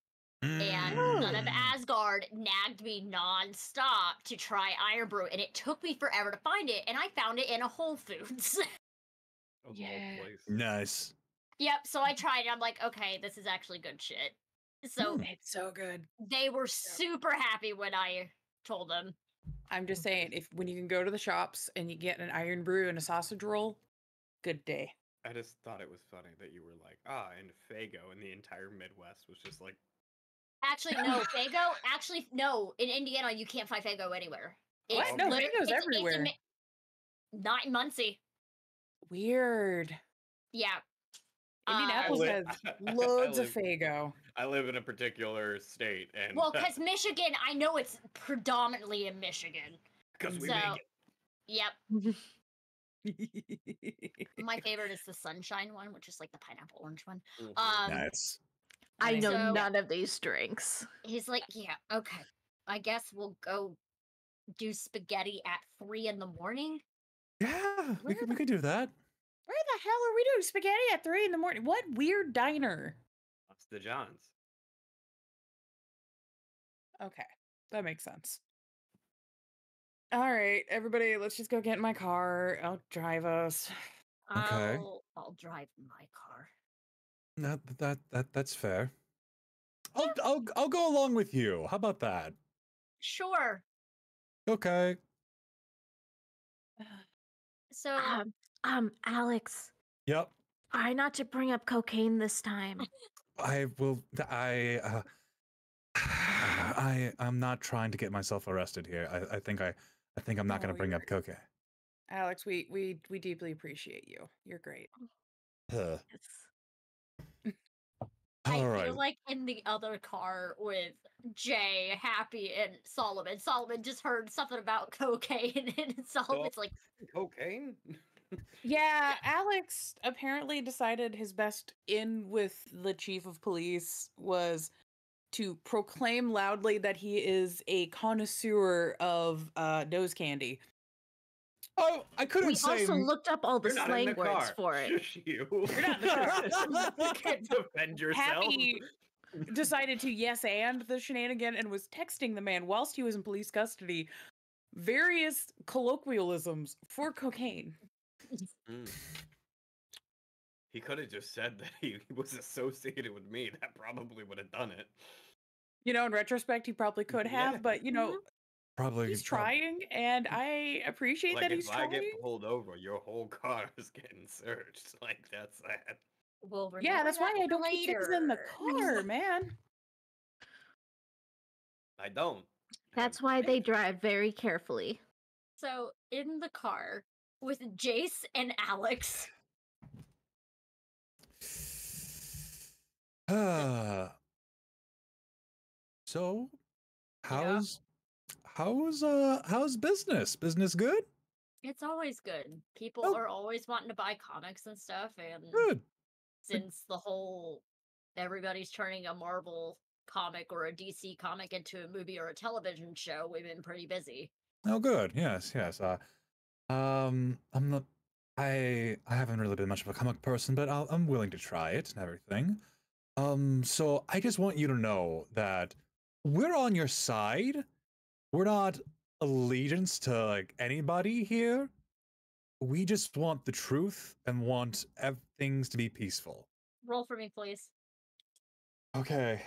And Son of Asgard nagged me non-stop to try Iron Brew, and it took me forever to find it, and I found it in a Whole Foods. Nice. Yep, so I tried it. I'm like, okay, this is actually good shit. So it's so good. They were super happy when I told them. I'm just saying, when you can go to the shops and you get an Iron Brew and a sausage roll, good day. I just thought it was funny that you were like, and Faygo, and the entire Midwest was just like. Actually, no, Faygo. Actually, no. In Indiana, you can't find Faygo anywhere. What? No, Faygo's everywhere. Not in Muncie. Weird. Yeah. Indianapolis has loads of Faygo. I live in a particular state, and Well, because Michigan, I know it's predominantly in Michigan. because we So, make it. Yep. My favorite is the sunshine one, which is like the pineapple orange one. Nice. I know So- none of these drinks. He's like, yeah, okay. I guess we'll go do spaghetti at 3 in the morning. Yeah, we could do that. Where the hell are we doing spaghetti at 3 in the morning? What weird diner? That's the Johns. Okay, that makes sense. All right, everybody, let's just go get in my car. I'll drive us. Okay. I'll drive my car. That's fair. I'll go along with you. How about that? Sure. Okay. So Alex, Yep. try not to bring up cocaine this time. I will. I'm not trying to get myself arrested here. I think I'm not going to bring up cocaine. Alex, we deeply appreciate you. You're great. All I right. feel like in the other car with Jay, Happy, and Solomon. Solomon just heard something about cocaine, and Solomon's like, Cocaine? Yeah, Alex apparently decided his best in with the chief of police was to proclaim loudly that he is a connoisseur of nose candy. Oh, I couldn't We say. also looked up all the You're not in slang the words car. for it. Shush you. You're not in the car. You can't defend yourself. Happy decided to yes and the shenanigan and was texting the man whilst he was in police custody various colloquialisms for cocaine. Mm. He could have just said that he was associated with me. That probably would have done it. You know, in retrospect, he probably could have, Yeah. but you know, Probably. he's trying, and I appreciate Like that he's if I trying. get pulled over, your whole car is getting searched. Like that's sad. well, Yeah, that's why I don't later. keep things in the car, man. I don't. That's why they drive very carefully. So, in the car with Jace and Alex. So, Yeah. how's business? Business good? It's always good. People Oh. are always wanting to buy comics and stuff, and Good. since the whole everybody's turning a Marvel comic or a DC comic into a movie or a television show, we've been pretty busy. Oh, good. Yes. I'm not. I haven't really been much of a comic person, but I'm willing to try it and everything. So I just want you to know that we're on your side. We're not allegiance to like anybody here. We just want the truth and want things to be peaceful. Roll for me, please. Okay.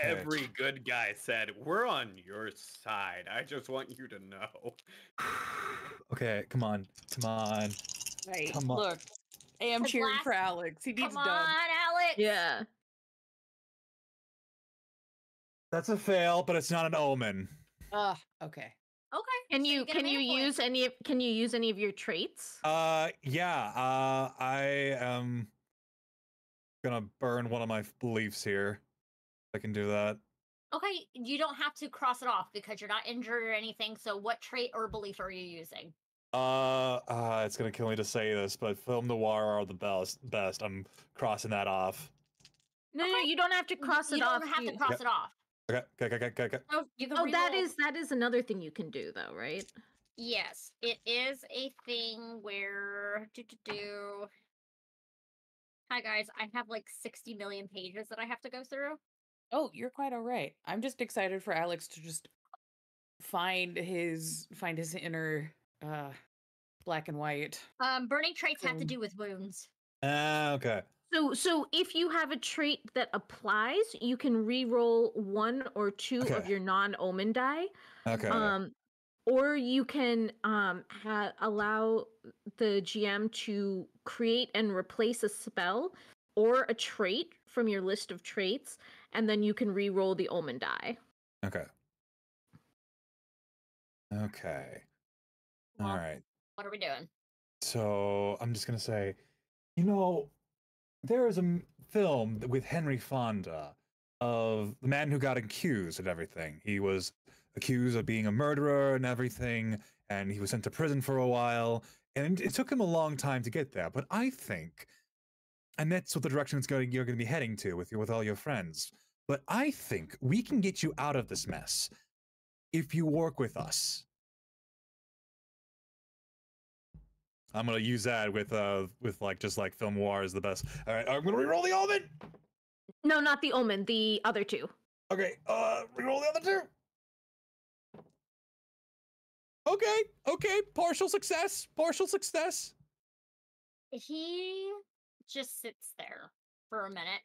Every good guy said, "We're on your side. I just want you to know." Okay, come on. Right. Come on. Look, I am His cheering last- for Alex. He needs Come a dub. on, Alex. Yeah. That's a fail, but it's not an omen. Okay. Okay. Can so you get a mana point. use any of your traits? Yeah. I am gonna burn one of my beliefs here. I can do that. Okay, you don't have to cross it off because you're not injured or anything. So, what trait or belief are you using? It's gonna kill me to say this, but film noir are the best. I'm crossing that off. No, Okay. you don't have to cross you it off. don't have to You- cross it off. Okay. Oh, you can Oh, that reroll- is another thing you can do, though, right? Yes, it is a thing where Hi guys, I have like 60 million pages that I have to go through. Oh, you're quite all right. I'm just excited for Alex to just find his inner black and white. Burning traits have to do with wounds. Okay. So if you have a trait that applies, you can re-roll 1 or 2 of Okay. your non-omen die. Okay. Or you can allow the GM to create and replace a spell or a trait from your list of traits, and then you can re-roll the omen die. Okay. All Well, right. What are we doing? So I'm just gonna say, there is a film with Henry Fonda of the man who got accused and everything. He was accused of being a murderer and everything, and he was sent to prison for a while, and it took him a long time to get there. But I think, and that's what the direction you're going to be heading to with all your friends. But I think we can get you out of this mess if you work with us. I'm gonna use that with like film noir is the best. All right, I'm gonna reroll the Omen. No, not the Omen. The other two. Okay, reroll the other two. Okay, partial success. He just sits there for a minute.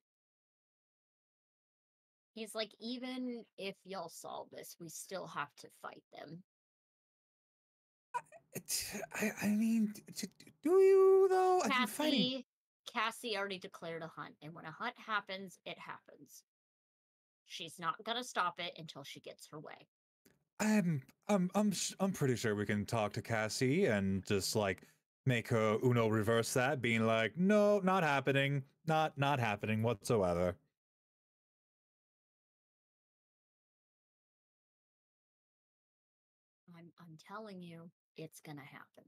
He's like, even if y'all solve this, we still have to fight them. I mean, do you though? Cassie already declared a hunt, and when a hunt happens, it happens. She's not gonna stop it until she gets her way. I'm pretty sure we can talk to Cassie and just like make her Uno reverse that, being like, no, not happening, not happening whatsoever. I'm telling you, it's gonna happen.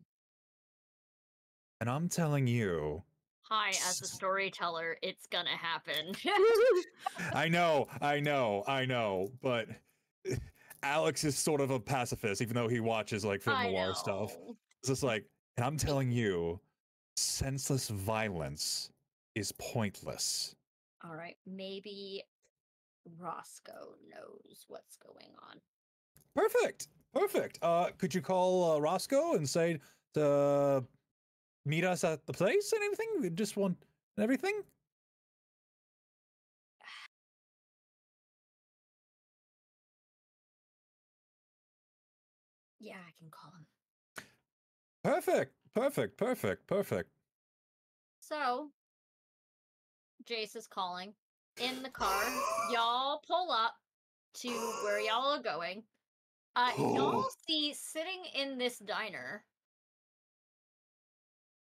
And I'm telling you. Hi, as a storyteller, it's gonna happen. I know, but Alex is sort of a pacifist, even though he watches like film noir stuff. It's just like, and I'm telling you, senseless violence is pointless. All right, maybe Roscoe knows what's going on. Perfect. Could you call Roscoe and say to meet us at the place and everything? We just want everything. Yeah, I can call him. Perfect. So, Jace is calling. In the car, y'all pull up to where y'all are going. Y'all see sitting in this diner,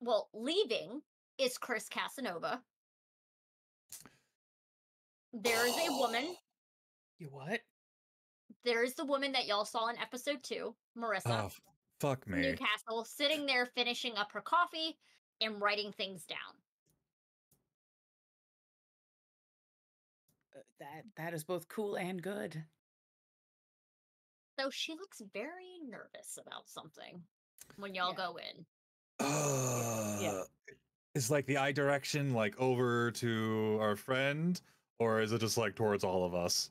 well, leaving is Chris Casanova. There is a woman. You what? There is the woman that y'all saw in episode 2, Marissa. Oh, fuck me. Newcastle, sitting there finishing up her coffee and writing things down. That is both cool and good. So she looks very nervous about something when y'all go in. Yeah. Is like the eye direction like over to our friend, or is it just like towards all of us?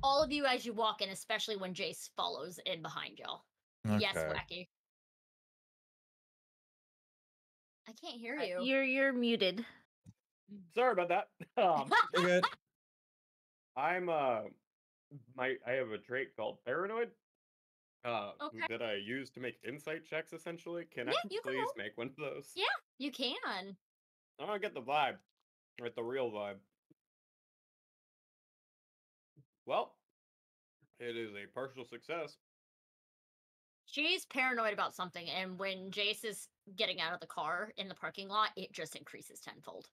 All of you as you walk in, especially when Jace follows in behind y'all. Okay. Yes, Wacky. I can't hear you. You're muted. Sorry about that. You're good. I have a trait called paranoid. Okay. That I use to make insight checks. Essentially, can I you can please roll. make one of those? Yeah, you can. I want to get the vibe, right? The real vibe. Well, it is a partial success. She's paranoid about something, and when Jace is getting out of the car in the parking lot, it just increases tenfold.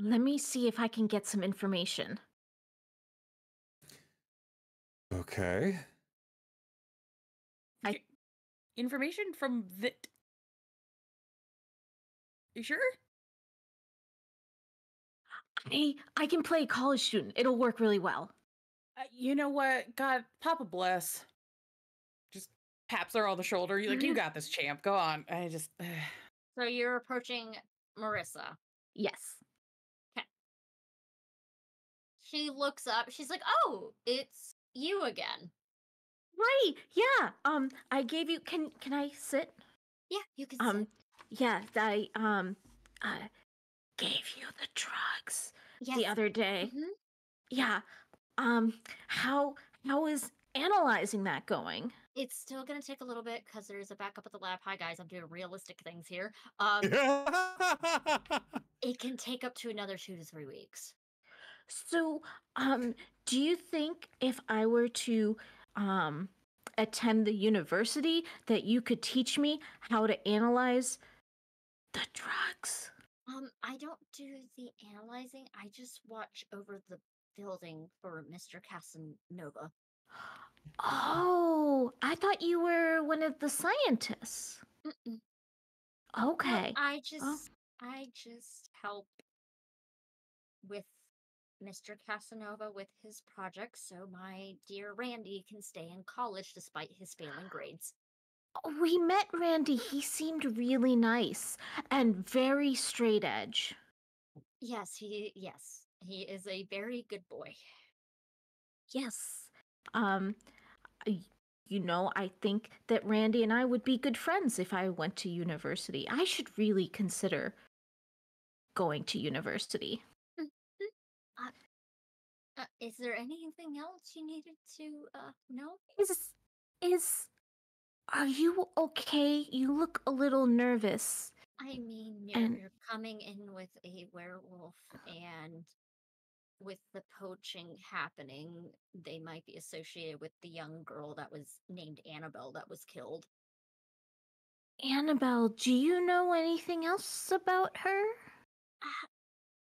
Let me see if I can get some information. Okay. Information from the... You sure? I can play a college student. It'll work really well. You know what? God, Papa bless. Just taps her on the shoulder. You're like, you got this, champ. Go on. I just... So you're approaching Marissa. Yes. Okay. She looks up. She's like, oh, it's you again. Right. Yeah. I gave you... Can I sit? Yeah, you can sit. Yeah, I gave you the drugs the other day. Mm-hmm. Yeah. How is analyzing that going? It's still gonna take a little bit because there's a backup at the lab. Hi guys, I'm doing realistic things here. It can take up to another 2 to 3 weeks. So, do you think if I were to attend the university that you could teach me how to analyze the drugs? I don't do the analyzing. I just watch over the building for Mr. Casanova. Oh, I thought you were one of the scientists. Mm-mm. Okay. No, I just help with Mr. Casanova with his project so my dear Randy can stay in college despite his failing grades. We met Randy. He seemed really nice and very straight edge. Yes, he is a very good boy. Yes. Um, I think that Randy and I would be good friends if I went to university. I should really consider going to university. Is there anything else you needed to know? Are you okay? You look a little nervous. I mean, And- you're coming in with a werewolf, and with the poaching happening, they might be associated with the young girl that was named Annabelle that was killed. Annabelle, do you know anything else about her?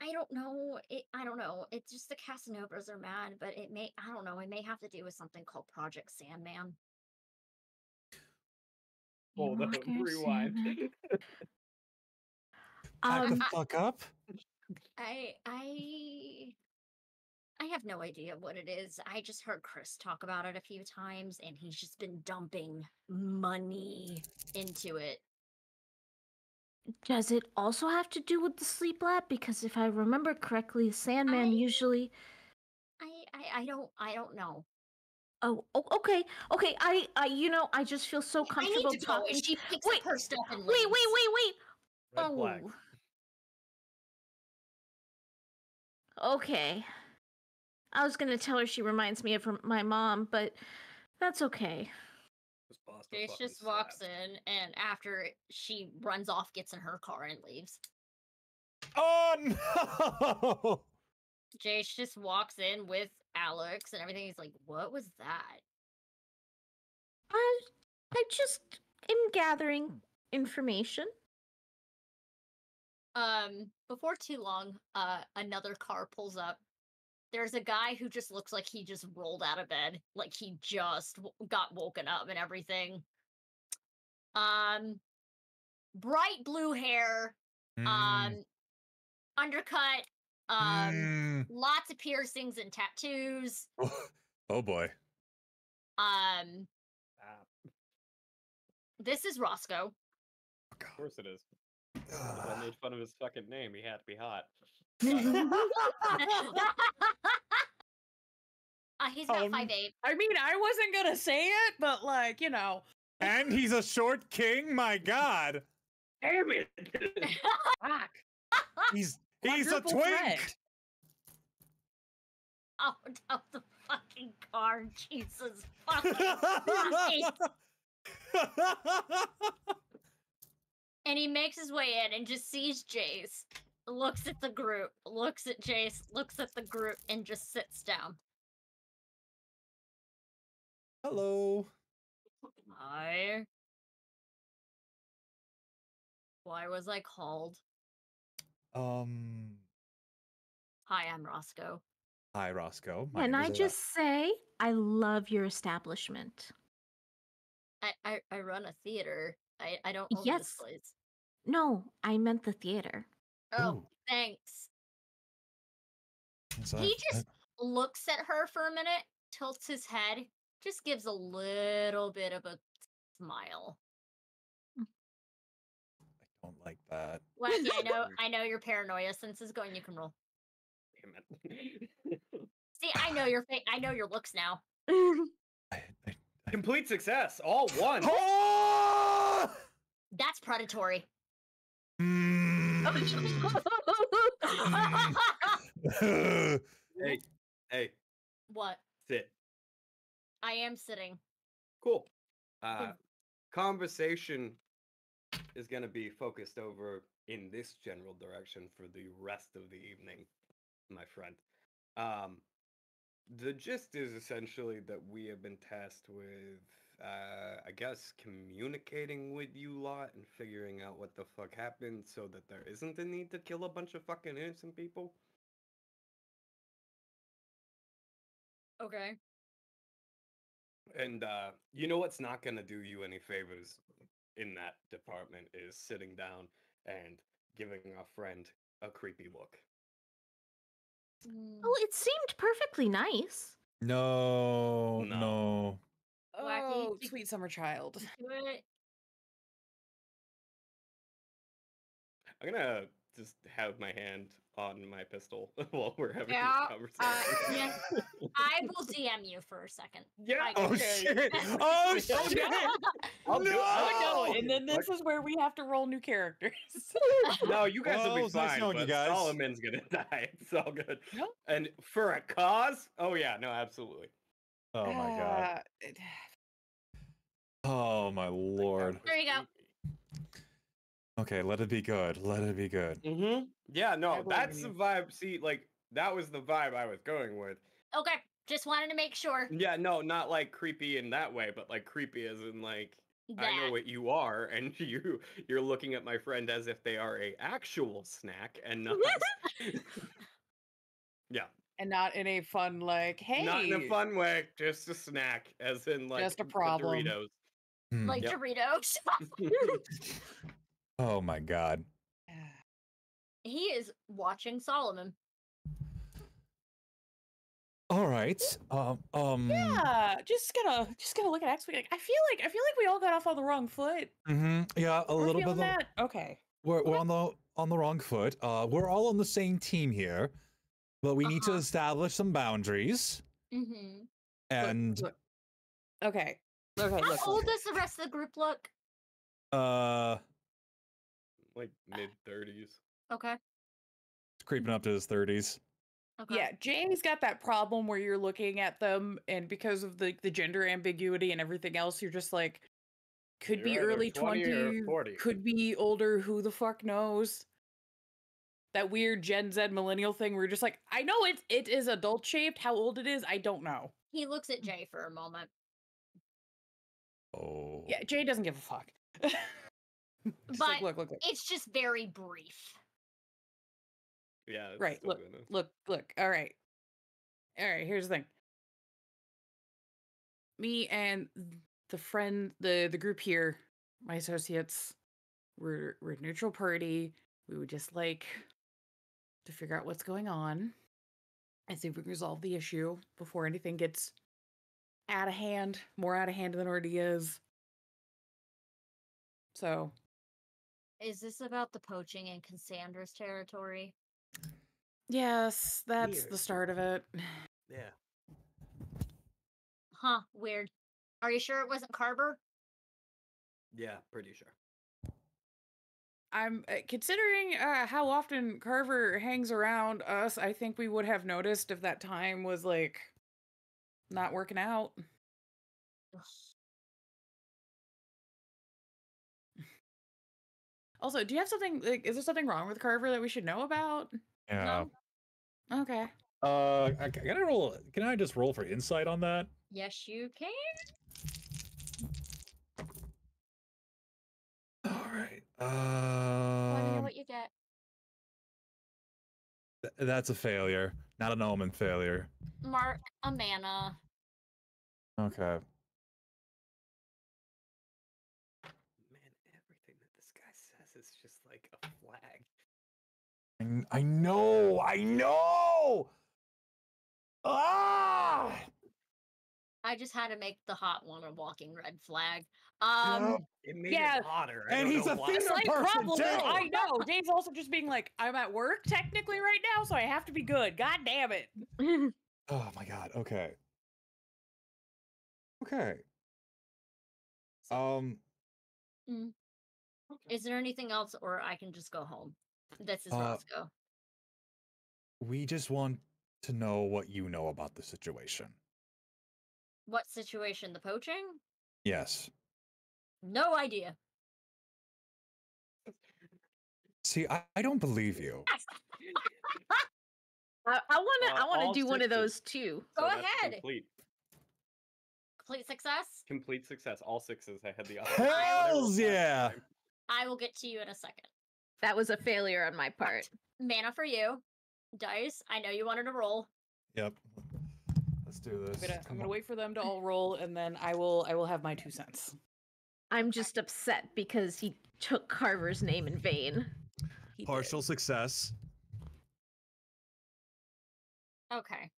I don't know. I don't know. It's just the Casanovas are mad, but I don't know, it may have to do with something called Project Sandman. Hold up, rewind. Back the fuck up. I have no idea what it is. I just heard Chris talk about it a few times, and he's just been dumping money into it. Does it also have to do with the sleep lab? Because if I remember correctly, Sandman usually. I don't know. Oh, okay. I just feel so comfortable I need to go. talking. She picks up her stuff and Wait. leaves. Red flag. Okay. I was gonna tell her she reminds me of my mom, but that's okay. Jace just walks in, and after she runs off, gets in her car and leaves. Oh no! Jace just walks in with Alex and everything. He's like, "What was that?" I just am gathering information. Before too long, another car pulls up. There's a guy who just looks like he just rolled out of bed, like he just got woken up and everything. Bright blue hair, undercut, lots of piercings and tattoos. Oh boy. This is Roscoe. Of course it is. If I made fun of his fucking name, he had to be hot. He's about 5'8". I mean, I wasn't gonna say it, but like, you know. And he's a short king? My god. Damn it! Fuck. He's a Quadruple twink! threat. Out of the fucking car, Jesus fucking Christ. And he makes his way in and just sees Jace, looks at the group, looks at Jace, looks at the group, and just sits down. Hello. Hi. Why was I called? Hi, Hi, I'm Roscoe. Roscoe. Can I just say, I love your establishment. I run a theater. I don't own this place. No, I meant the theater. Oh, Ooh. thanks. So He just looks at her for a minute, tilts his head, just gives a little bit of a smile. I don't like that. Wacky, I know your paranoia sense is going. You can roll. Damn it. See, I know your I know your looks now. Complete success. All one. Oh! That's predatory. Hey. What? Sit. I am sitting. Cool. Conversation is going to be focused over in this general direction for the rest of the evening, my friend. The gist is essentially that we have been tasked with, I guess, communicating with you lot and figuring out what the fuck happened so that there isn't a need to kill a bunch of fucking innocent people. Okay. And you know what's not gonna do you any favors in that department is sitting down and giving our friend a creepy look. Well, it seemed perfectly nice. No, No. no. Wacky. Oh, sweet summer child. Do it. I'm gonna just have my hand on my pistol while we're having Yeah, this conversation. yes. I will DM you for a second. Yeah. I Oh got okay. shit! Oh Yeah, shit! I'll do it. Oh no! No! And then this is where we have to roll new characters. No, you guys Well, will it be was nice fine, knowing you but guys. Solomon's gonna die. It's all good. No. And for a cause? Oh yeah, no, absolutely. Oh my god. Oh my lord. There you go. Okay, let it be good. Let it be good. Mm-hmm. Yeah, I no, believe that's in the you. vibe. See, like, that was the vibe I was going with. Okay, just wanted to make sure Yeah, no, not like creepy in that way, but like creepy as in like I know that. what you are, and you're looking at my friend as if they are a actual snack and not. Yeah, And not in a fun like, hey, not in a fun way, just a snack, as in like Just a the problem. Doritos. Hmm. Like Yep. Doritos. Oh my god. He is watching Solomon. All right. Yeah, just gonna look at next week. Like, I feel like we all got off on the wrong foot. Yeah, a We're little bit. feeling that. Okay. We're on the wrong foot. We're all on the same team here, but we need to Uh-huh. establish some boundaries. Mm-hmm. And Look. Okay. How Look. old does the rest of the group look? Like mid-30s. Okay. creeping up to his 30s. Okay. Yeah, Jay's got that problem where you're looking at them, and because of the gender ambiguity and everything else, you're just like, could be You're either early 20 or 20s, 40. could be older, who the fuck knows? That weird Gen Z millennial thing where you're just like, I know it is adult shaped. How old it is, I don't know. He looks at Jay for a moment. Oh. Yeah, Jay doesn't give a fuck. Just But like, look. it's just very brief. Yeah. It's Right, still look. All right. Here's the thing. Me and the friend, the group here, my associates, we're a neutral party. We would just like to figure out what's going on and see if we can resolve the issue before anything gets out of hand, more out of hand than it already is. So, Is this about the poaching in Cassandra's territory? yes, that's Weird. the start of it. Yeah. Huh, weird. Are you sure it wasn't Carver? Yeah, pretty sure. I'm considering how often Carver hangs around us. I think we would have noticed if that time was like not working out. Also, do you have something like? Is there something wrong with Carver that we should know about? Yeah. No? Okay. Can I just roll for insight on that? Yes, you can. All right. Let me know what you get. That's a failure, not an Omen failure. Mark a mana. Okay. Man, everything that this guy says is just like a flag. I know. Ah! I just had to make the hot one a walking red flag. It made Yeah, it hotter. I and don't he's know a why. thinner slight person problem. too. I know. Dave's also just being like, I'm at work technically right now, so I have to be good. God damn it. Oh my god. Okay. Okay. Is there anything else, or I can just go home? This is Roscoe. We just want to know what you know about the situation. What situation? The poaching? Yes. No idea. See, I don't believe you. I wanna all do one of sixes. those too. Go that's ahead. Complete. Complete success. Complete success. All sixes. I had the option. Hells yeah! I will get to you in a second. That was a failure on my part. Mana for you. Dice. I know you wanted to roll. Yep. Let's do this. I'm gonna wait for them to all roll, and then I will have my 2 cents. I'm just upset because he took Carver's name in vain. He Partial success. Okay.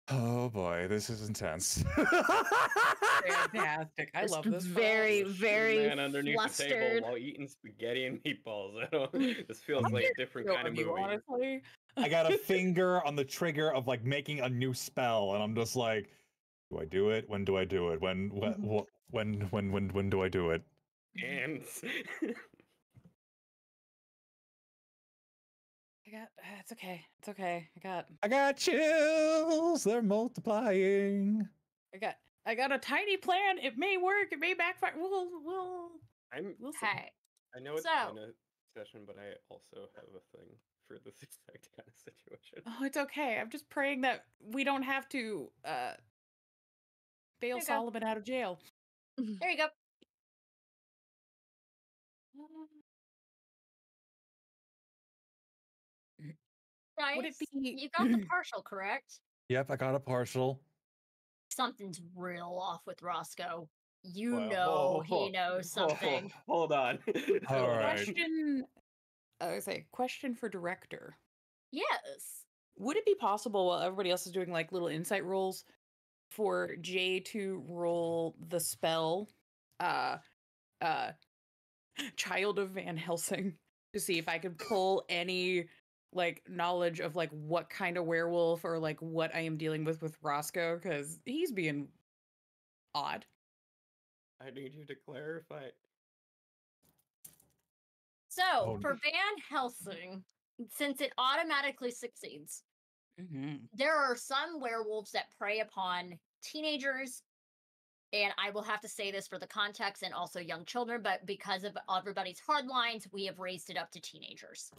Oh boy, this is intense. Fantastic! I love this. Very, very man underneath flustered. the table while eating spaghetti and meatballs. I don't. This feels like a different kind of movie. Honestly. I got a finger on the trigger of like making a new spell, and I'm just like, do I do it? When do I do it? When do I do it? And It's okay. It's okay. I got chills. They're multiplying. I got a tiny plan. It may work. It may backfire. We'll see. Okay. I know it's So- kind of session, but I also have a thing for this exact kind of situation. Oh, it's okay. I'm just praying that we don't have to bail you go. Solomon out of jail. There you go. Would it Dice. be- You got the partial, correct? Yep, I got a partial. Something's real off with Roscoe. You Well, know he knows something. Hold on. All right. Question for director. Yes. Would it be possible while everybody else is doing like little insight rolls for Jay to roll the spell Child of Van Helsing to see if I could pull any like knowledge of like what kind of werewolf or like what I am dealing with Roscoe, because he's being odd. I need you to clarify. So, Oh, for Van Helsing, since it automatically succeeds, Mm-hmm. there are some werewolves that prey upon teenagers, and I will have to say this for the context and also young children, but because of everybody's hard lines, we have raised it up to teenagers.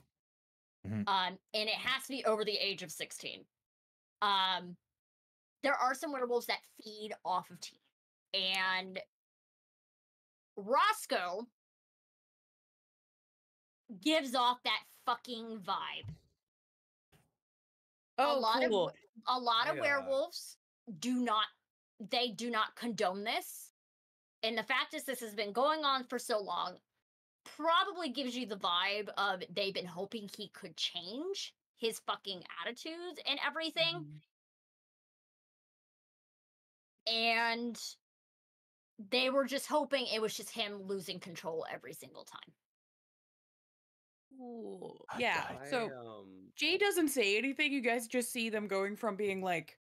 Mhm. And it has to be over the age of 16. There are some werewolves that feed off of teen, and Roscoe gives off that fucking vibe. Oh, cool. A lot of I, werewolves do not condone this. And the fact is this has been going on for so long probably gives you the vibe of they've been hoping he could change his fucking attitudes and everything. And they were just hoping it was just him losing control every single time. Cool. Yeah. I, So Jay doesn't say anything. You guys just see them going from being like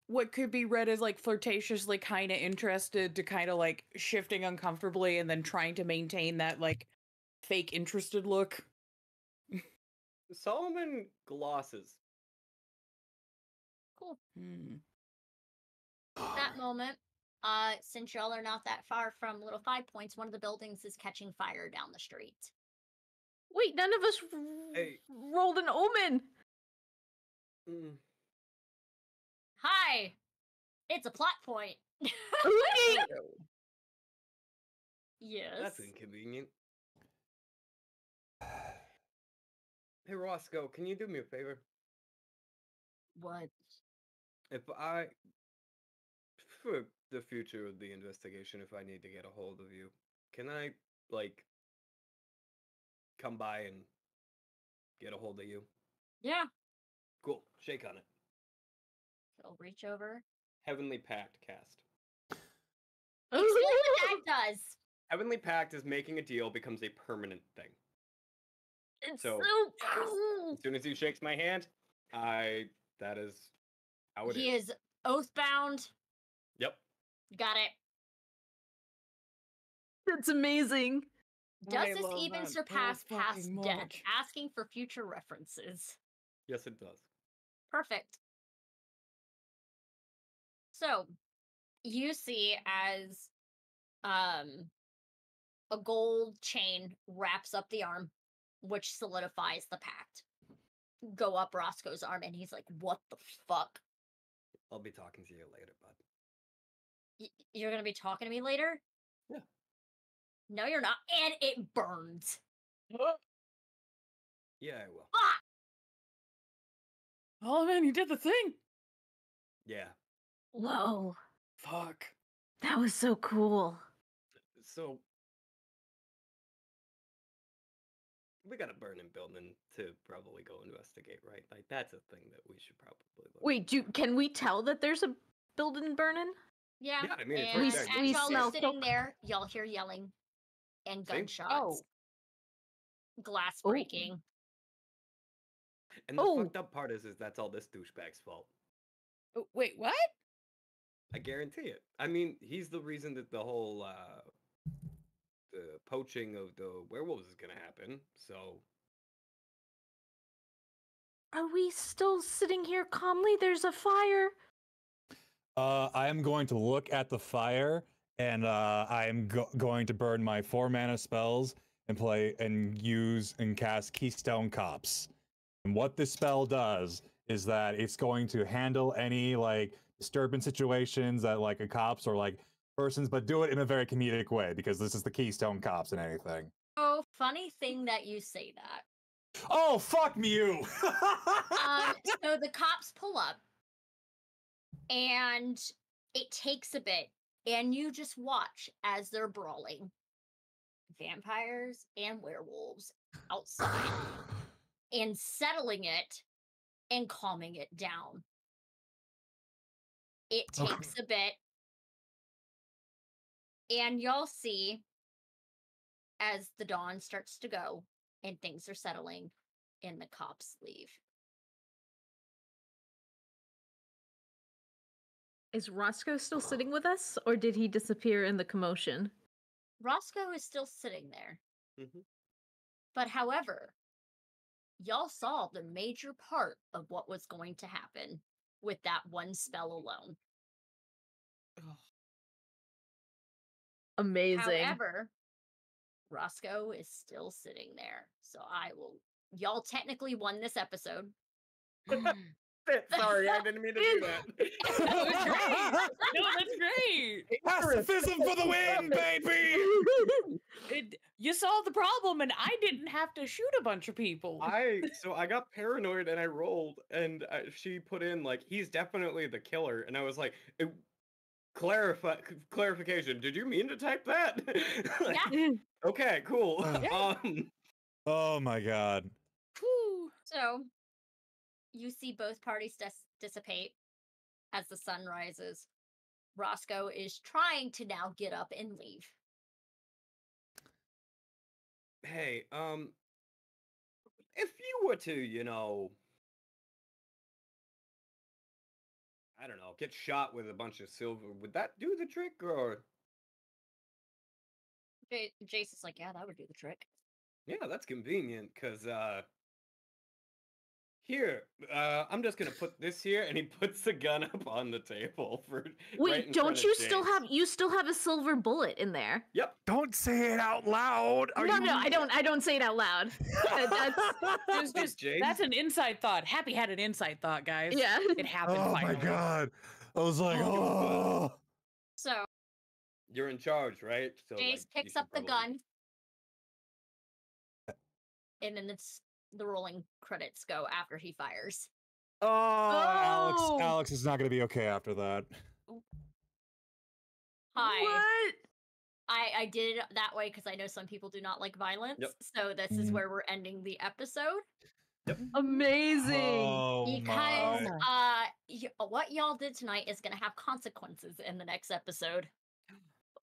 what could be read as like flirtatiously kind of interested to kind of like shifting uncomfortably and then trying to maintain that like fake interested look. Solomon glosses. Cool. Hmm. At that moment, since y'all are not that far from Little 5 Points, one of the buildings is catching fire down the street. Wait, none of us Hey. rolled an omen. Mm, Hi! It's a plot point. Okay. Yes. that's inconvenient. Hey Roscoe, can you do me a favor? What? If I, for the future of the investigation, if I need to get a hold of you, can I, like, come by and get a hold of you? Yeah. Cool. Shake on it. I'll reach over. Heavenly Pact cast. Explain what that does. Heavenly Pact is making a deal becomes a permanent thing. It's So, so cool. As soon as he shakes my hand, that is how it He is. is oath-bound. Yep. Got it. That's amazing. Does I this love even that surpass so past fucking death? much. Asking for future references. Yes, it does. Perfect. So, you see as a gold chain wraps up the arm, which solidifies the pact. Go up Roscoe's arm, and he's like, "What the fuck?" I'll be talking to you later, bud. You're gonna be talking to me later? Yeah. No, you're not. And it burns. Yeah, I will. Ah! Oh man, you did the thing. Yeah. Whoa, Fuck. that was so cool. So we got a burning building to probably go investigate, right? Like that's a thing that we should probably look Wait, can we tell that there's a building burning? Yeah. Yeah, I mean, it's and right there. as We y'all smell are sitting coke. there, y'all hear yelling and See? gunshots, Oh. glass Oh. breaking. And the Oh. fucked up part is that's all this douchebag's fault. Oh, wait, what? I guarantee it. I mean, he's the reason that the whole the poaching of the werewolves is gonna happen. So Are we still sitting here calmly? There's a fire. I am going to look at the fire, and I am going to burn my 4 mana spells and use and cast Keystone Cops. And what this spell does is that it's going to handle any like disturbance situations that like a cops or like persons, but do it in a very comedic way because this is the Keystone Cops and anything. Oh, funny thing that you say that. Oh, fuck you! So the cops pull up, and it takes a bit, and you just watch as they're brawling. Vampires and werewolves outside, and settling it and calming it down. It takes a bit, and y'all see as the dawn starts to go and things are settling, and the cops leave. Is Roscoe still sitting with us, or did he disappear in the commotion? Roscoe is still sitting there. Mhm. But however, y'all saw the major part of what was going to happen with that one spell alone. Amazing. However, Roscoe is still sitting there. So y'all technically won this episode. Sorry, I didn't mean to do that. That was great. No, that's great. Pacifism for the win, baby! You solved the problem, and I didn't have to shoot a bunch of people. I got paranoid and I rolled, and she put in like he's definitely the killer, and I was like, clarification. Did you mean to type that? Like, Yeah. Okay, cool. Yeah. Oh my god. Whew. So you see both parties dissipate as the sun rises. Roscoe is trying to now get up and leave. Hey, if you were to, I don't know, get shot with a bunch of silver, would that do the trick, or? Jace is like, yeah, that would do the trick. Yeah, that's convenient, because, here, I'm just gonna put this here, and he puts the gun up on the table for. Wait, right in don't front you of still Jace. have a silver bullet in there? Yep. Don't say it out loud. No, I don't say it out loud. Jace? That's an inside thought. Happy had an inside thought, guys. Yeah. It happened Oh finally. my god. I was like, oh. So You're in charge, right? So, Jace you picks should up the probably- gun, and then the rolling credits go after he fires. Oh, Alex is not going to be okay after that. Hi. What? I did it that way because I know some people do not like violence. Yep. So this is where we're ending the episode. Amazing. Oh Because my. what y'all did tonight is gonna have consequences in the next episode.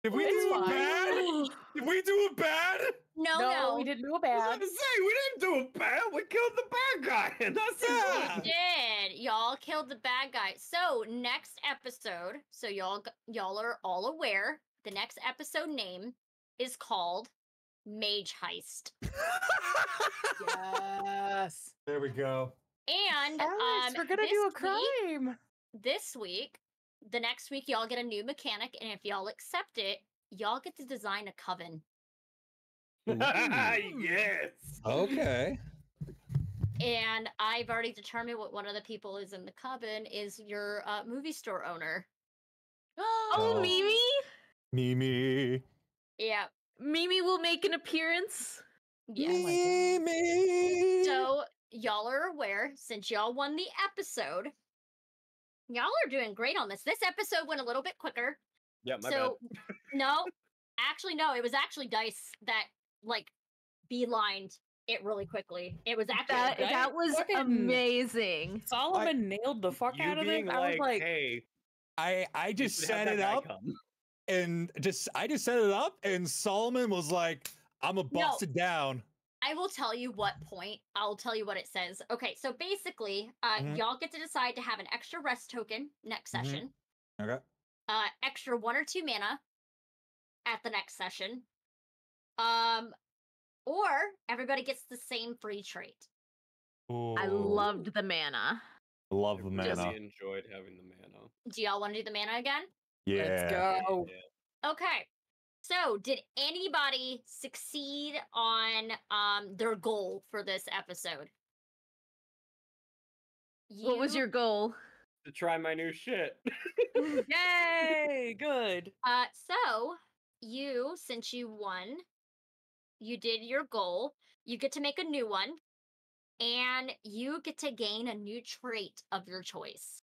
Did we It's do fine. it bad? Did we do it bad? No, we didn't do a I was bad. about to say, we didn't do it bad. We killed the bad guy, and that's Yeah. it. did. Y'all killed the bad guy. So next episode, so y'all are all aware, the next episode name is called Mage Heist. Yes. There we go. And Alex, we're gonna do a crime. This week, the next week y'all get a new mechanic, and if y'all accept it, y'all get to design a coven. Yes. Okay. And I've already determined what one of the people is in the coven is your movie store owner. Oh, Mimi? Mimi. Yeah. Mimi will make an appearance. Yeah. Mimi. So y'all are aware, since y'all won the episode, y'all are doing great on this. This episode went a little bit quicker. Yeah, my So bad. no, it was actually Dice that like beelined it really quickly. It was actually That was Fucking- amazing. Solomon nailed the fuck You out of being it. I was like, hey, I you just should have set that it guy up come. and I just set it up and Solomon was like, I'm a bust it down. I will tell you what point. I'll tell you what it says. Okay, so basically, Mhm. y'all get to decide to have an extra rest token next Mhm. session. Okay. Extra 1 or 2 mana at the next session. Or everybody gets the same free trait. I Ooh, loved the mana. love I the really mana. enjoyed having the mana. Do y'all want to do the mana again? Yeah. let's go. Yeah. Okay. So, did anybody succeed on their goal for this episode? What was your goal? To try my new shit. Yay! Good. So you, since you won, you did your goal. You get to make a new one, and you get to gain a new trait of your choice.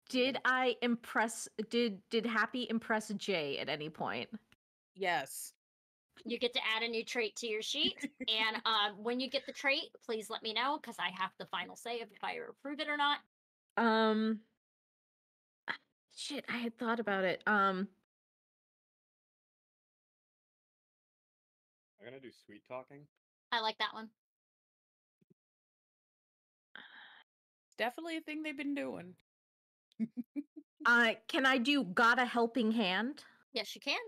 Did I impress? Did Happy impress Jay at any point? Yes. You get to add a new trait to your sheet, and when you get the trait, please let me know because I have the final say if I approve it or not. Shit, I had thought about it. I'm gonna do sweet talking. I like that one. Definitely a thing they've been doing. Can I do got a helping hand? Yes, you can.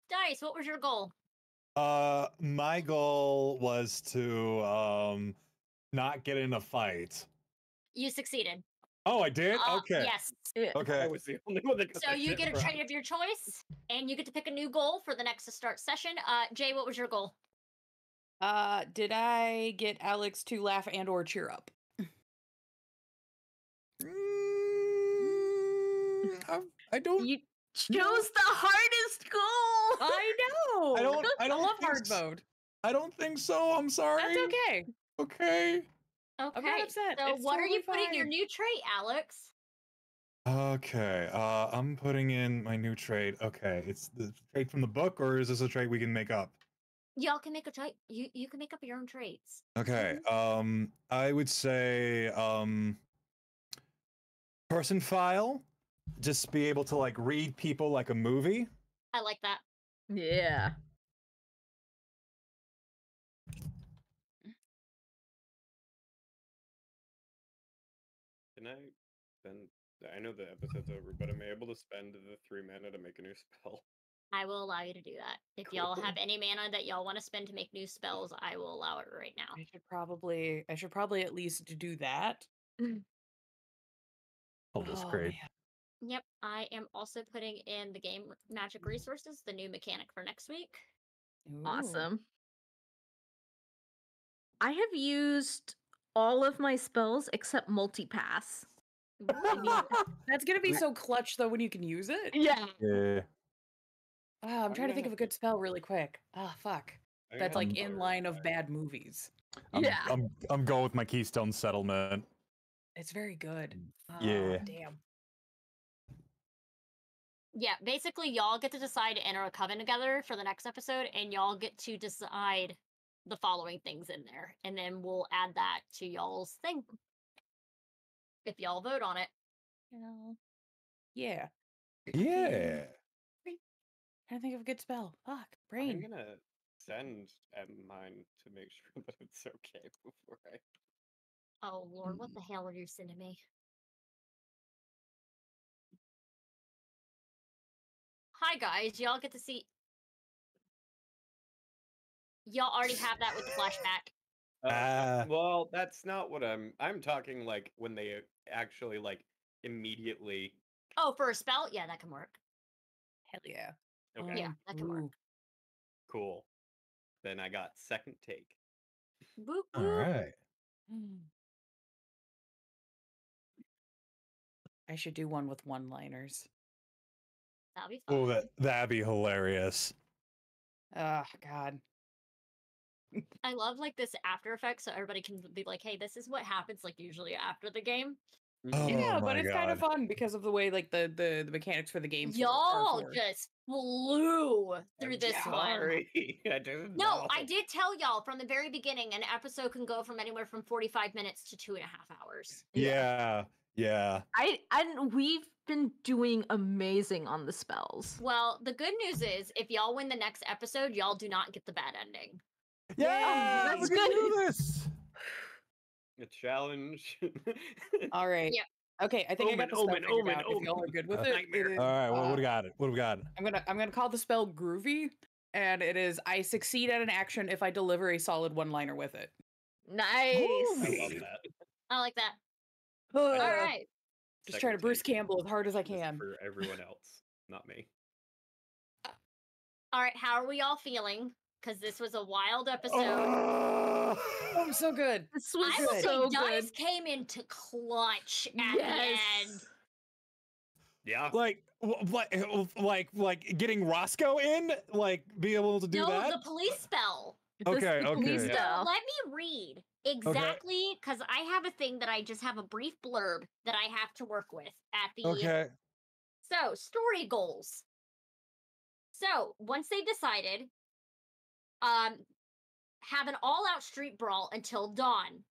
Dice, what was your goal? My goal was to not get in a fight. You succeeded. Oh, I did? Okay. Yes. I Okay. was the only one that got So that you shit get a right. trait of your choice, and you get to pick a new goal for the next to start session. Jay, what was your goal? Did I get Alex to laugh and or cheer up? I don't. You chose the hardest goal. I know. I don't love think hard mode. I don't think so. I'm sorry. That's okay. Okay. Okay. I'm not upset. So It's what are you totally putting your fine. new trait, Alex? Okay. I'm putting in my new trait. Okay. It's the trait from the book, or is this a trait we can make up? Y'all can make a trait. You can make up your own traits. Okay. I would say person file. Just be able to like read people like a movie. I like that. Yeah. Can I spend? I know the episode's over, but am I able to spend the 3 mana to make a new spell? I will allow you to do that. If y'all Cool. have any mana that y'all want to spend to make new spells, I will allow it right now. I should probably at least do that. Oh, that's Oh, great. man. Yep, I am also putting in the game magic resources, the new mechanic for next week. Ooh. Awesome. I have used all of my spells except multipass. That's gonna be so clutch though when you can use it. Yeah. Yeah. I'm trying to think of a good spell really quick. Fuck. I'm That's gonna like have to in line of clarify. bad movies. Yeah. I'm going with my Keystone Settlement. It's very good. Yeah. Damn. Yeah, basically, y'all get to decide to enter a coven together for the next episode, and y'all get to decide the following things in there, and then we'll add that to y'all's thing if y'all vote on it. Yeah. Yeah. Trying to think of a good spell. Fuck. I'm Brain. gonna send at mine to make sure that it's okay before I. Oh Lord, what the hell are you sending me? Hi guys, y'all get to see. Y'all already have that with the flashback. Well, that's not what I'm talking like when they actually like immediately. Oh, for a spell? Yeah, that can work. Hell yeah. Okay, Yeah, that can work. cool. Then I got second take. Boop, All boop. right. I should do one with one-liners. That'll be fun. Oh, that'd be hilarious. Oh, God. I love like this After Effects, so everybody can be like, "Hey, this is what happens like usually after the game." Oh Yeah, but my it's kind of God. fun because of the way like the mechanics for the game. Y'all just flew through I'm this one. sorry. I didn't No, know. I did tell y'all from the very beginning, an episode can go from anywhere from 45 minutes to 2.5 hours. Yeah. And we've been doing amazing on the spells. Well, the good news is, if y'all win the next episode, y'all do not get the bad ending. Yeah, that's we can good. do this. A challenge. All right. Yep. Okay, I think I got the spell figured out. If y'all are good with it, Nightmare. it is, All right, what do we got? What do we got? I'm gonna call the spell Groovy, and it is I succeed at an action if I deliver a solid one-liner with it. Nice. I love that. I like that. All All right. Just trying to Bruce Second take Campbell as hard as I is can. for everyone else, not me. All right. How are we all feeling? Because this was a wild episode. Oh, so good. This was I will so say good. Dice came into clutch at the end. Yeah. Like getting Roscoe in, like be able to do No, that. the police spell. Okay, The police okay. So spell. let me read exactly, because I have a thing that I just have a brief blurb that I have to work with at the. Okay. So, story goals. So, once they've decided, have an all-out street brawl until dawn.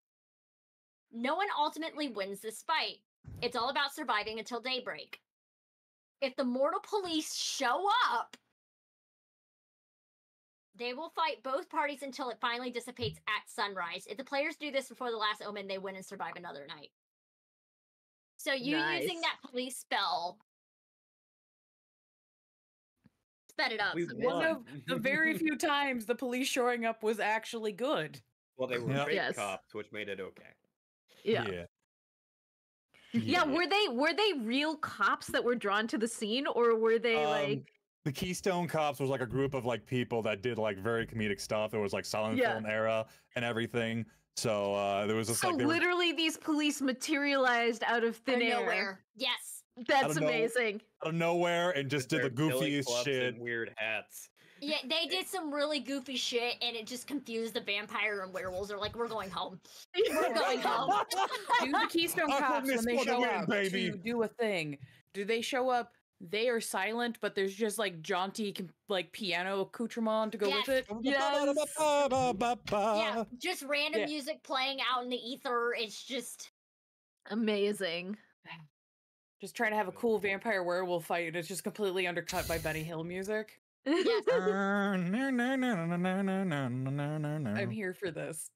No one ultimately wins this fight. It's all about surviving until daybreak. If the mortal police show up, they will fight both parties until it finally dissipates at sunrise. If the players do this before the last omen, they win and survive another night. So you using Nice. that police spell sped it up. We some One bit. of the very few times the police showing up was actually good. Well, they were Yep. fake Yes. cops, which made it okay. Yeah. Were they real cops that were drawn to the scene, or were they like The Keystone Cops was like a group of like people that did like very comedic stuff. It was like silent film era and everything. So there was just so like they were, literally these police materialized out of thin air? Nowhere. Yes. That's don't know. amazing. out of nowhere and just did the Their billy goofiest clubs shit. and weird hats. Yeah, they did some really goofy shit, and it just confused the vampire and werewolves. They're like, "We're going home. We're going home." Do the Keystone Cops when they show up to do a thing? Do they show up? They are silent, but there's just like jaunty like piano accoutrement to go with it. Yeah, just random Yeah. music playing out in the ether. It's just Amazing. Just trying to have a cool vampire werewolf fight, and it's just completely undercut by Benny Hill music. yes. I'm here for this.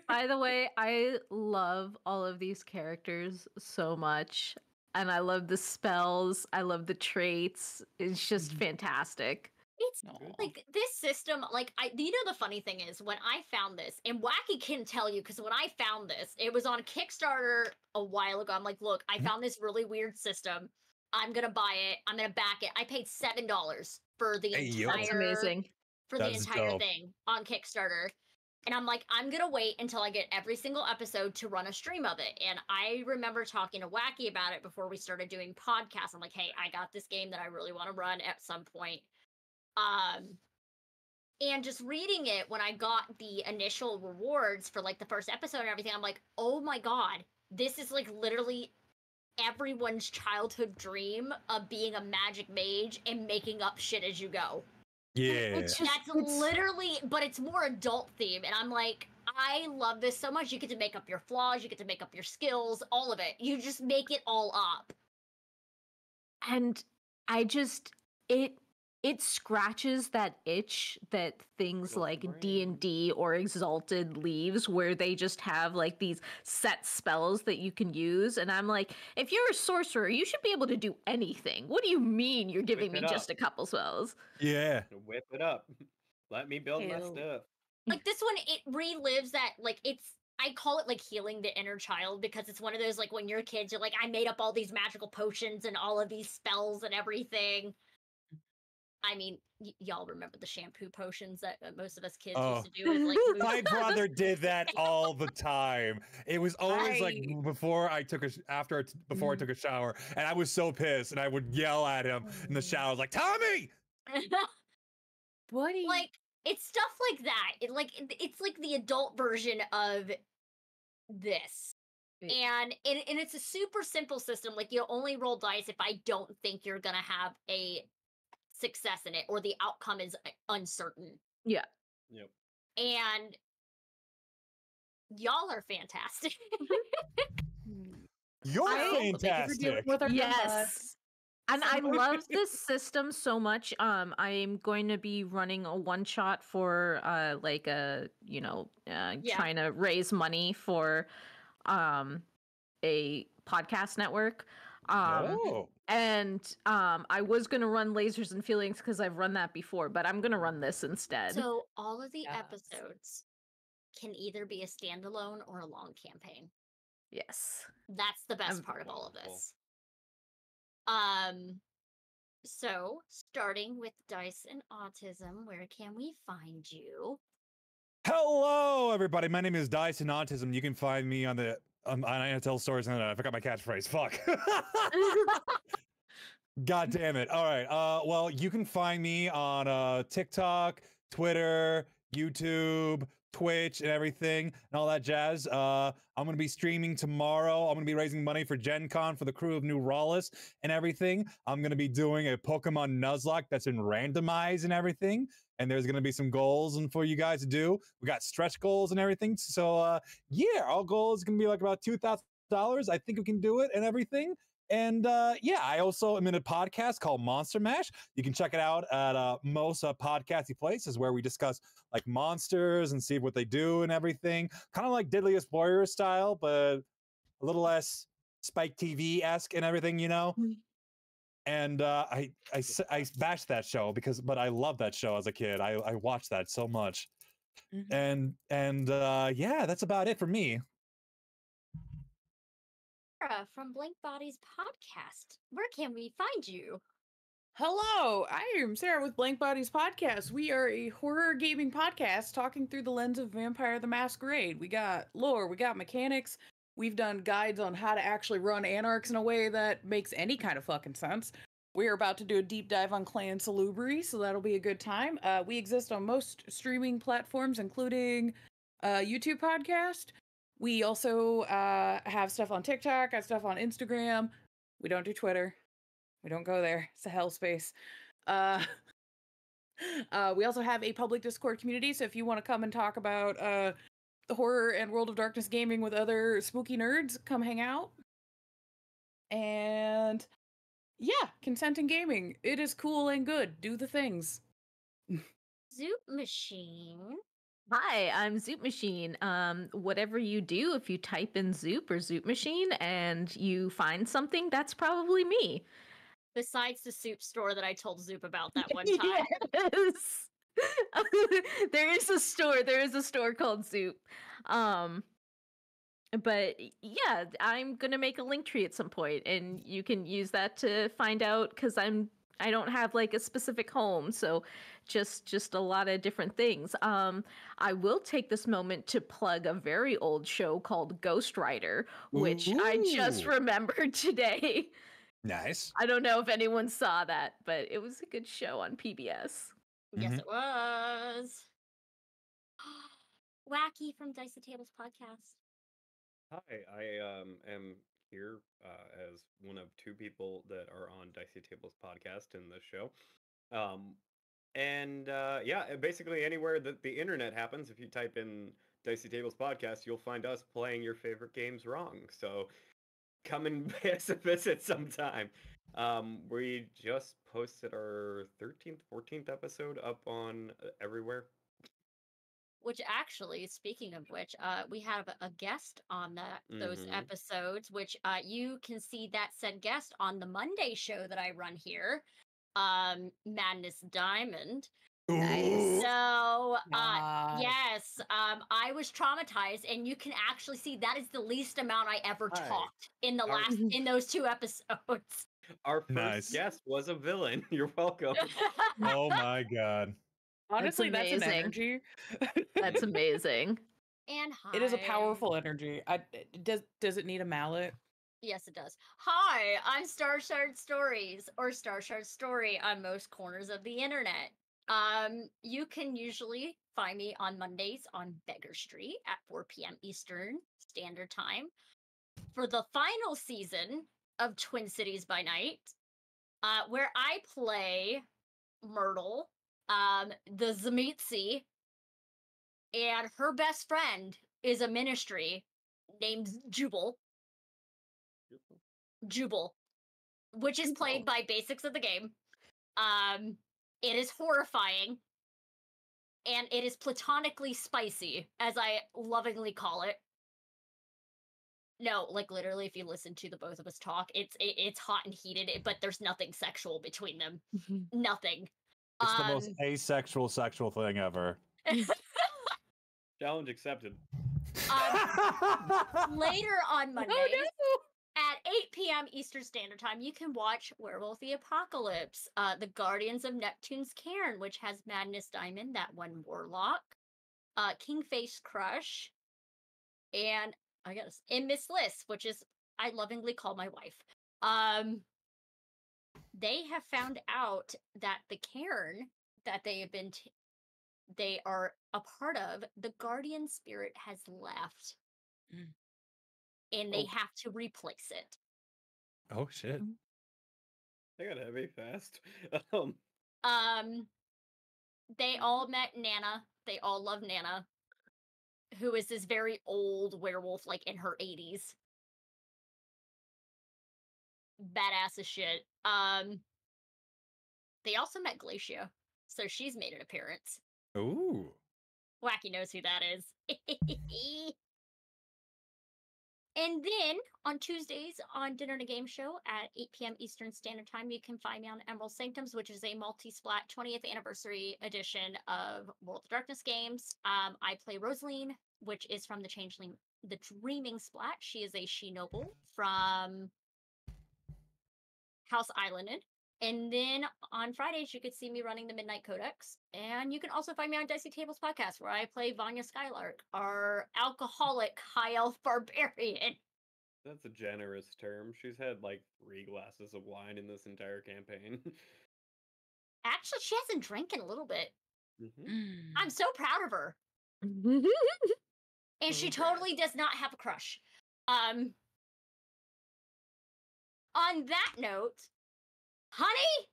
By the way, I love all of these characters so much. And I love the spells. I love the traits. It's just fantastic. It's Aw. like this system. Like you know, the funny thing is when I found this, and Wacky can tell you because when I found this, it was on Kickstarter a while ago. I'm like, look, I found this really weird system. I'm gonna buy it. I'm gonna back it. I paid $7 for the entire. That's amazing. For the That's entire dope. thing on Kickstarter. And I'm like, I'm gonna wait until I get every single episode to run a stream of it. And I remember talking to Wacky about it before we started doing podcasts. I'm like, hey, I got this game that I really want to run at some point. And just reading it when I got the initial rewards for like the first episode and everything, I'm like, oh my god, this is like literally everyone's childhood dream of being a magic mage and making up shit as you go. Yeah. It's just, That's literally, but it's more adult theme, and I'm like, I love this so much. You get to make up your flaws, you get to make up your skills, all of it. You just make it all up. and I just it scratches that itch that things Little like brain. D&D or Exalted leaves, where they just have like these set spells that you can use, and I'm like, if you're a sorcerer, you should be able to do anything. What do you mean you're giving me Whip it just a couple spells? Yeah. Whip it up. Let me build my Hell. stuff. like this one, it relives that, like, I call it like healing the inner child, because it's one of those, like, when you're kids, you're like, I made up all these magical potions and all of these spells and everything. I mean, y'all remember the shampoo potions that most of us kids used to do? Is like my brother did that all the time. It was always like before I took a shower, and I was so pissed, and I would yell at him in the shower, like, Tommy! Buddy. Like, it's stuff like that. It's like the adult version of this. And it's a super simple system. Like, you only roll dice if I don't think you're gonna have a success in it, or the outcome is uncertain. Yeah. Yep. And y'all are fantastic. You're fantastic. Yes. And I love this system so much. I'm going to be running a one shot for like a, trying to raise money for a podcast network. And I was gonna run Lasers and Feelings because I've run that before, but I'm gonna run this instead. So all of the episodes can either be a standalone or a long campaign. Yes. That's the best part of all of this. So starting with Dice and Autism, where can we find you? Hello, everybody. My name is Dice and Autism. You can find me on I tell stories, and I forgot my catchphrase. Fuck. God damn it. All right. Well, you can find me on TikTok, Twitter, YouTube, Twitch, and everything, and all that jazz. I'm going to be streaming tomorrow. I'm going to be raising money for Gen Con for the crew of New Rawless and everything. I'm going to be doing a Pokemon Nuzlocke that's been randomized and everything. And there's going to be some goals and for you guys to do. We got stretch goals and everything. So, yeah, our goal is going to be like about $2,000. I think we can do it and everything. And yeah, I also am in a podcast called Monster Mash. You can check it out at most podcasty places where we discuss like monsters and see what they do and everything. Kind of like Deadliest Warrior style, but a little less Spike TV-esque and everything, you know? And I bashed that show but I loved that show as a kid. I watched that so much. And yeah, that's about it for me. Sarah from Blank Bodies Podcast. Where can we find you? Hello, I am Sarah with Blank Bodies Podcast. We are a horror gaming podcast talking through the lens of Vampire the Masquerade. We got lore, we got mechanics. We've done guides on how to actually run Anarchs in a way that makes any kind of fucking sense. We're about to do a deep dive on Clan Salubri, so that'll be a good time. We exist on most streaming platforms, including YouTube podcast. We also have stuff on TikTok, got stuff on Instagram. We don't do Twitter. We don't go there. It's a hellspace. We also have a public Discord community, so if you want to come and talk about the horror and World of Darkness gaming with other spooky nerds, come hang out. And yeah, consent in gaming. It is cool and good. Do the things. Zoop Machine. Hi, I'm Zoop Machine. Whatever you do, if you type in Zoop or Zoop Machine and you find something, that's probably me. Besides the soup store that I told Zoop about that one time. Yes. There is a store called Zoop. But yeah, I'm gonna make a link tree at some point, and you can use that to find out, because I don't have like a specific home, so just a lot of different things. I will take this moment to plug a very old show called Ghost Rider, which I just remembered today. Nice. I don't know if anyone saw that, but it was a good show on PBS. Yes, it was. Wacky from Dice and Tables Podcast. Hi, I am here as one of two people that are on Dicey Tables podcast in this show. Yeah, basically anywhere that the internet happens, if you type in Dicey Tables podcast, you'll find us playing your favorite games wrong. So come and pay us a visit sometime. We just posted our 13th, 14th episode up on everywhere. Which actually, speaking of which, we have a guest on those episodes, which you can see that said guest on the Monday show that I run here, Madness Diamond. Nice. So, Nice. yes, I was traumatized, and you can actually see that is the least amount I ever Hi. talked in the Our- last in those 2 episodes. Our first Nice. guest was a villain. You're welcome. Oh my god. Honestly, that's an amazing. energy. That's amazing. And hi. It is a powerful energy. Does it need a mallet? Yes, it does. Hi, I'm Star Shard Stories, or Star Shard Story on most corners of the internet. You can usually find me on Mondays on Beggar Street at 4 p.m. Eastern Standard Time for the final season of Twin Cities by Night, where I play Myrtle, the Zamitsi, and her best friend is a ministry named Jubal, which is played by basics of the game. It is horrifying, and it is platonically spicy, as I lovingly call it. No, like literally, if you listen to the both of us talk, it's hot and heated, but there's nothing sexual between them. Nothing. It's the most asexual sexual thing ever. Challenge accepted. Later on Mondays, Oh at 8 p.m. Eastern Standard Time, you can watch Werewolf the Apocalypse, the Guardians of Neptune's Cairn, which has Madness Diamond, that one warlock, Kingface Crush, and Miss Liss, which is I lovingly call my wife. They have found out that the cairn that they are a part of, the guardian spirit has left. And they have to replace it. Oh shit. They got heavy fast. They all met Nana. They all love Nana, who is this very old werewolf, like in her 80s. Badass as shit. They also met Glacia, so she's made an appearance. Ooh. Wacky knows who that is. And then on Tuesdays on Dinner and a Game Show at 8 p.m. Eastern Standard Time, you can find me on Emerald Sanctums, which is a multi-splat 20th anniversary edition of World of Darkness games. I play Rosaline, which is from the Dreaming Splat. She is a Shinobu from House Islanded. And then on Fridays, you could see me running the Midnight Codex. And you can also find me on Dicey Tables Podcast, where I play Vanya Skylark, our alcoholic high elf barbarian. That's a generous term. She's had like 3 glasses of wine in this entire campaign. Actually, she hasn't drank in a little bit. Mm-hmm. I'm so proud of her. And she totally does not have a crush. On that note, honey,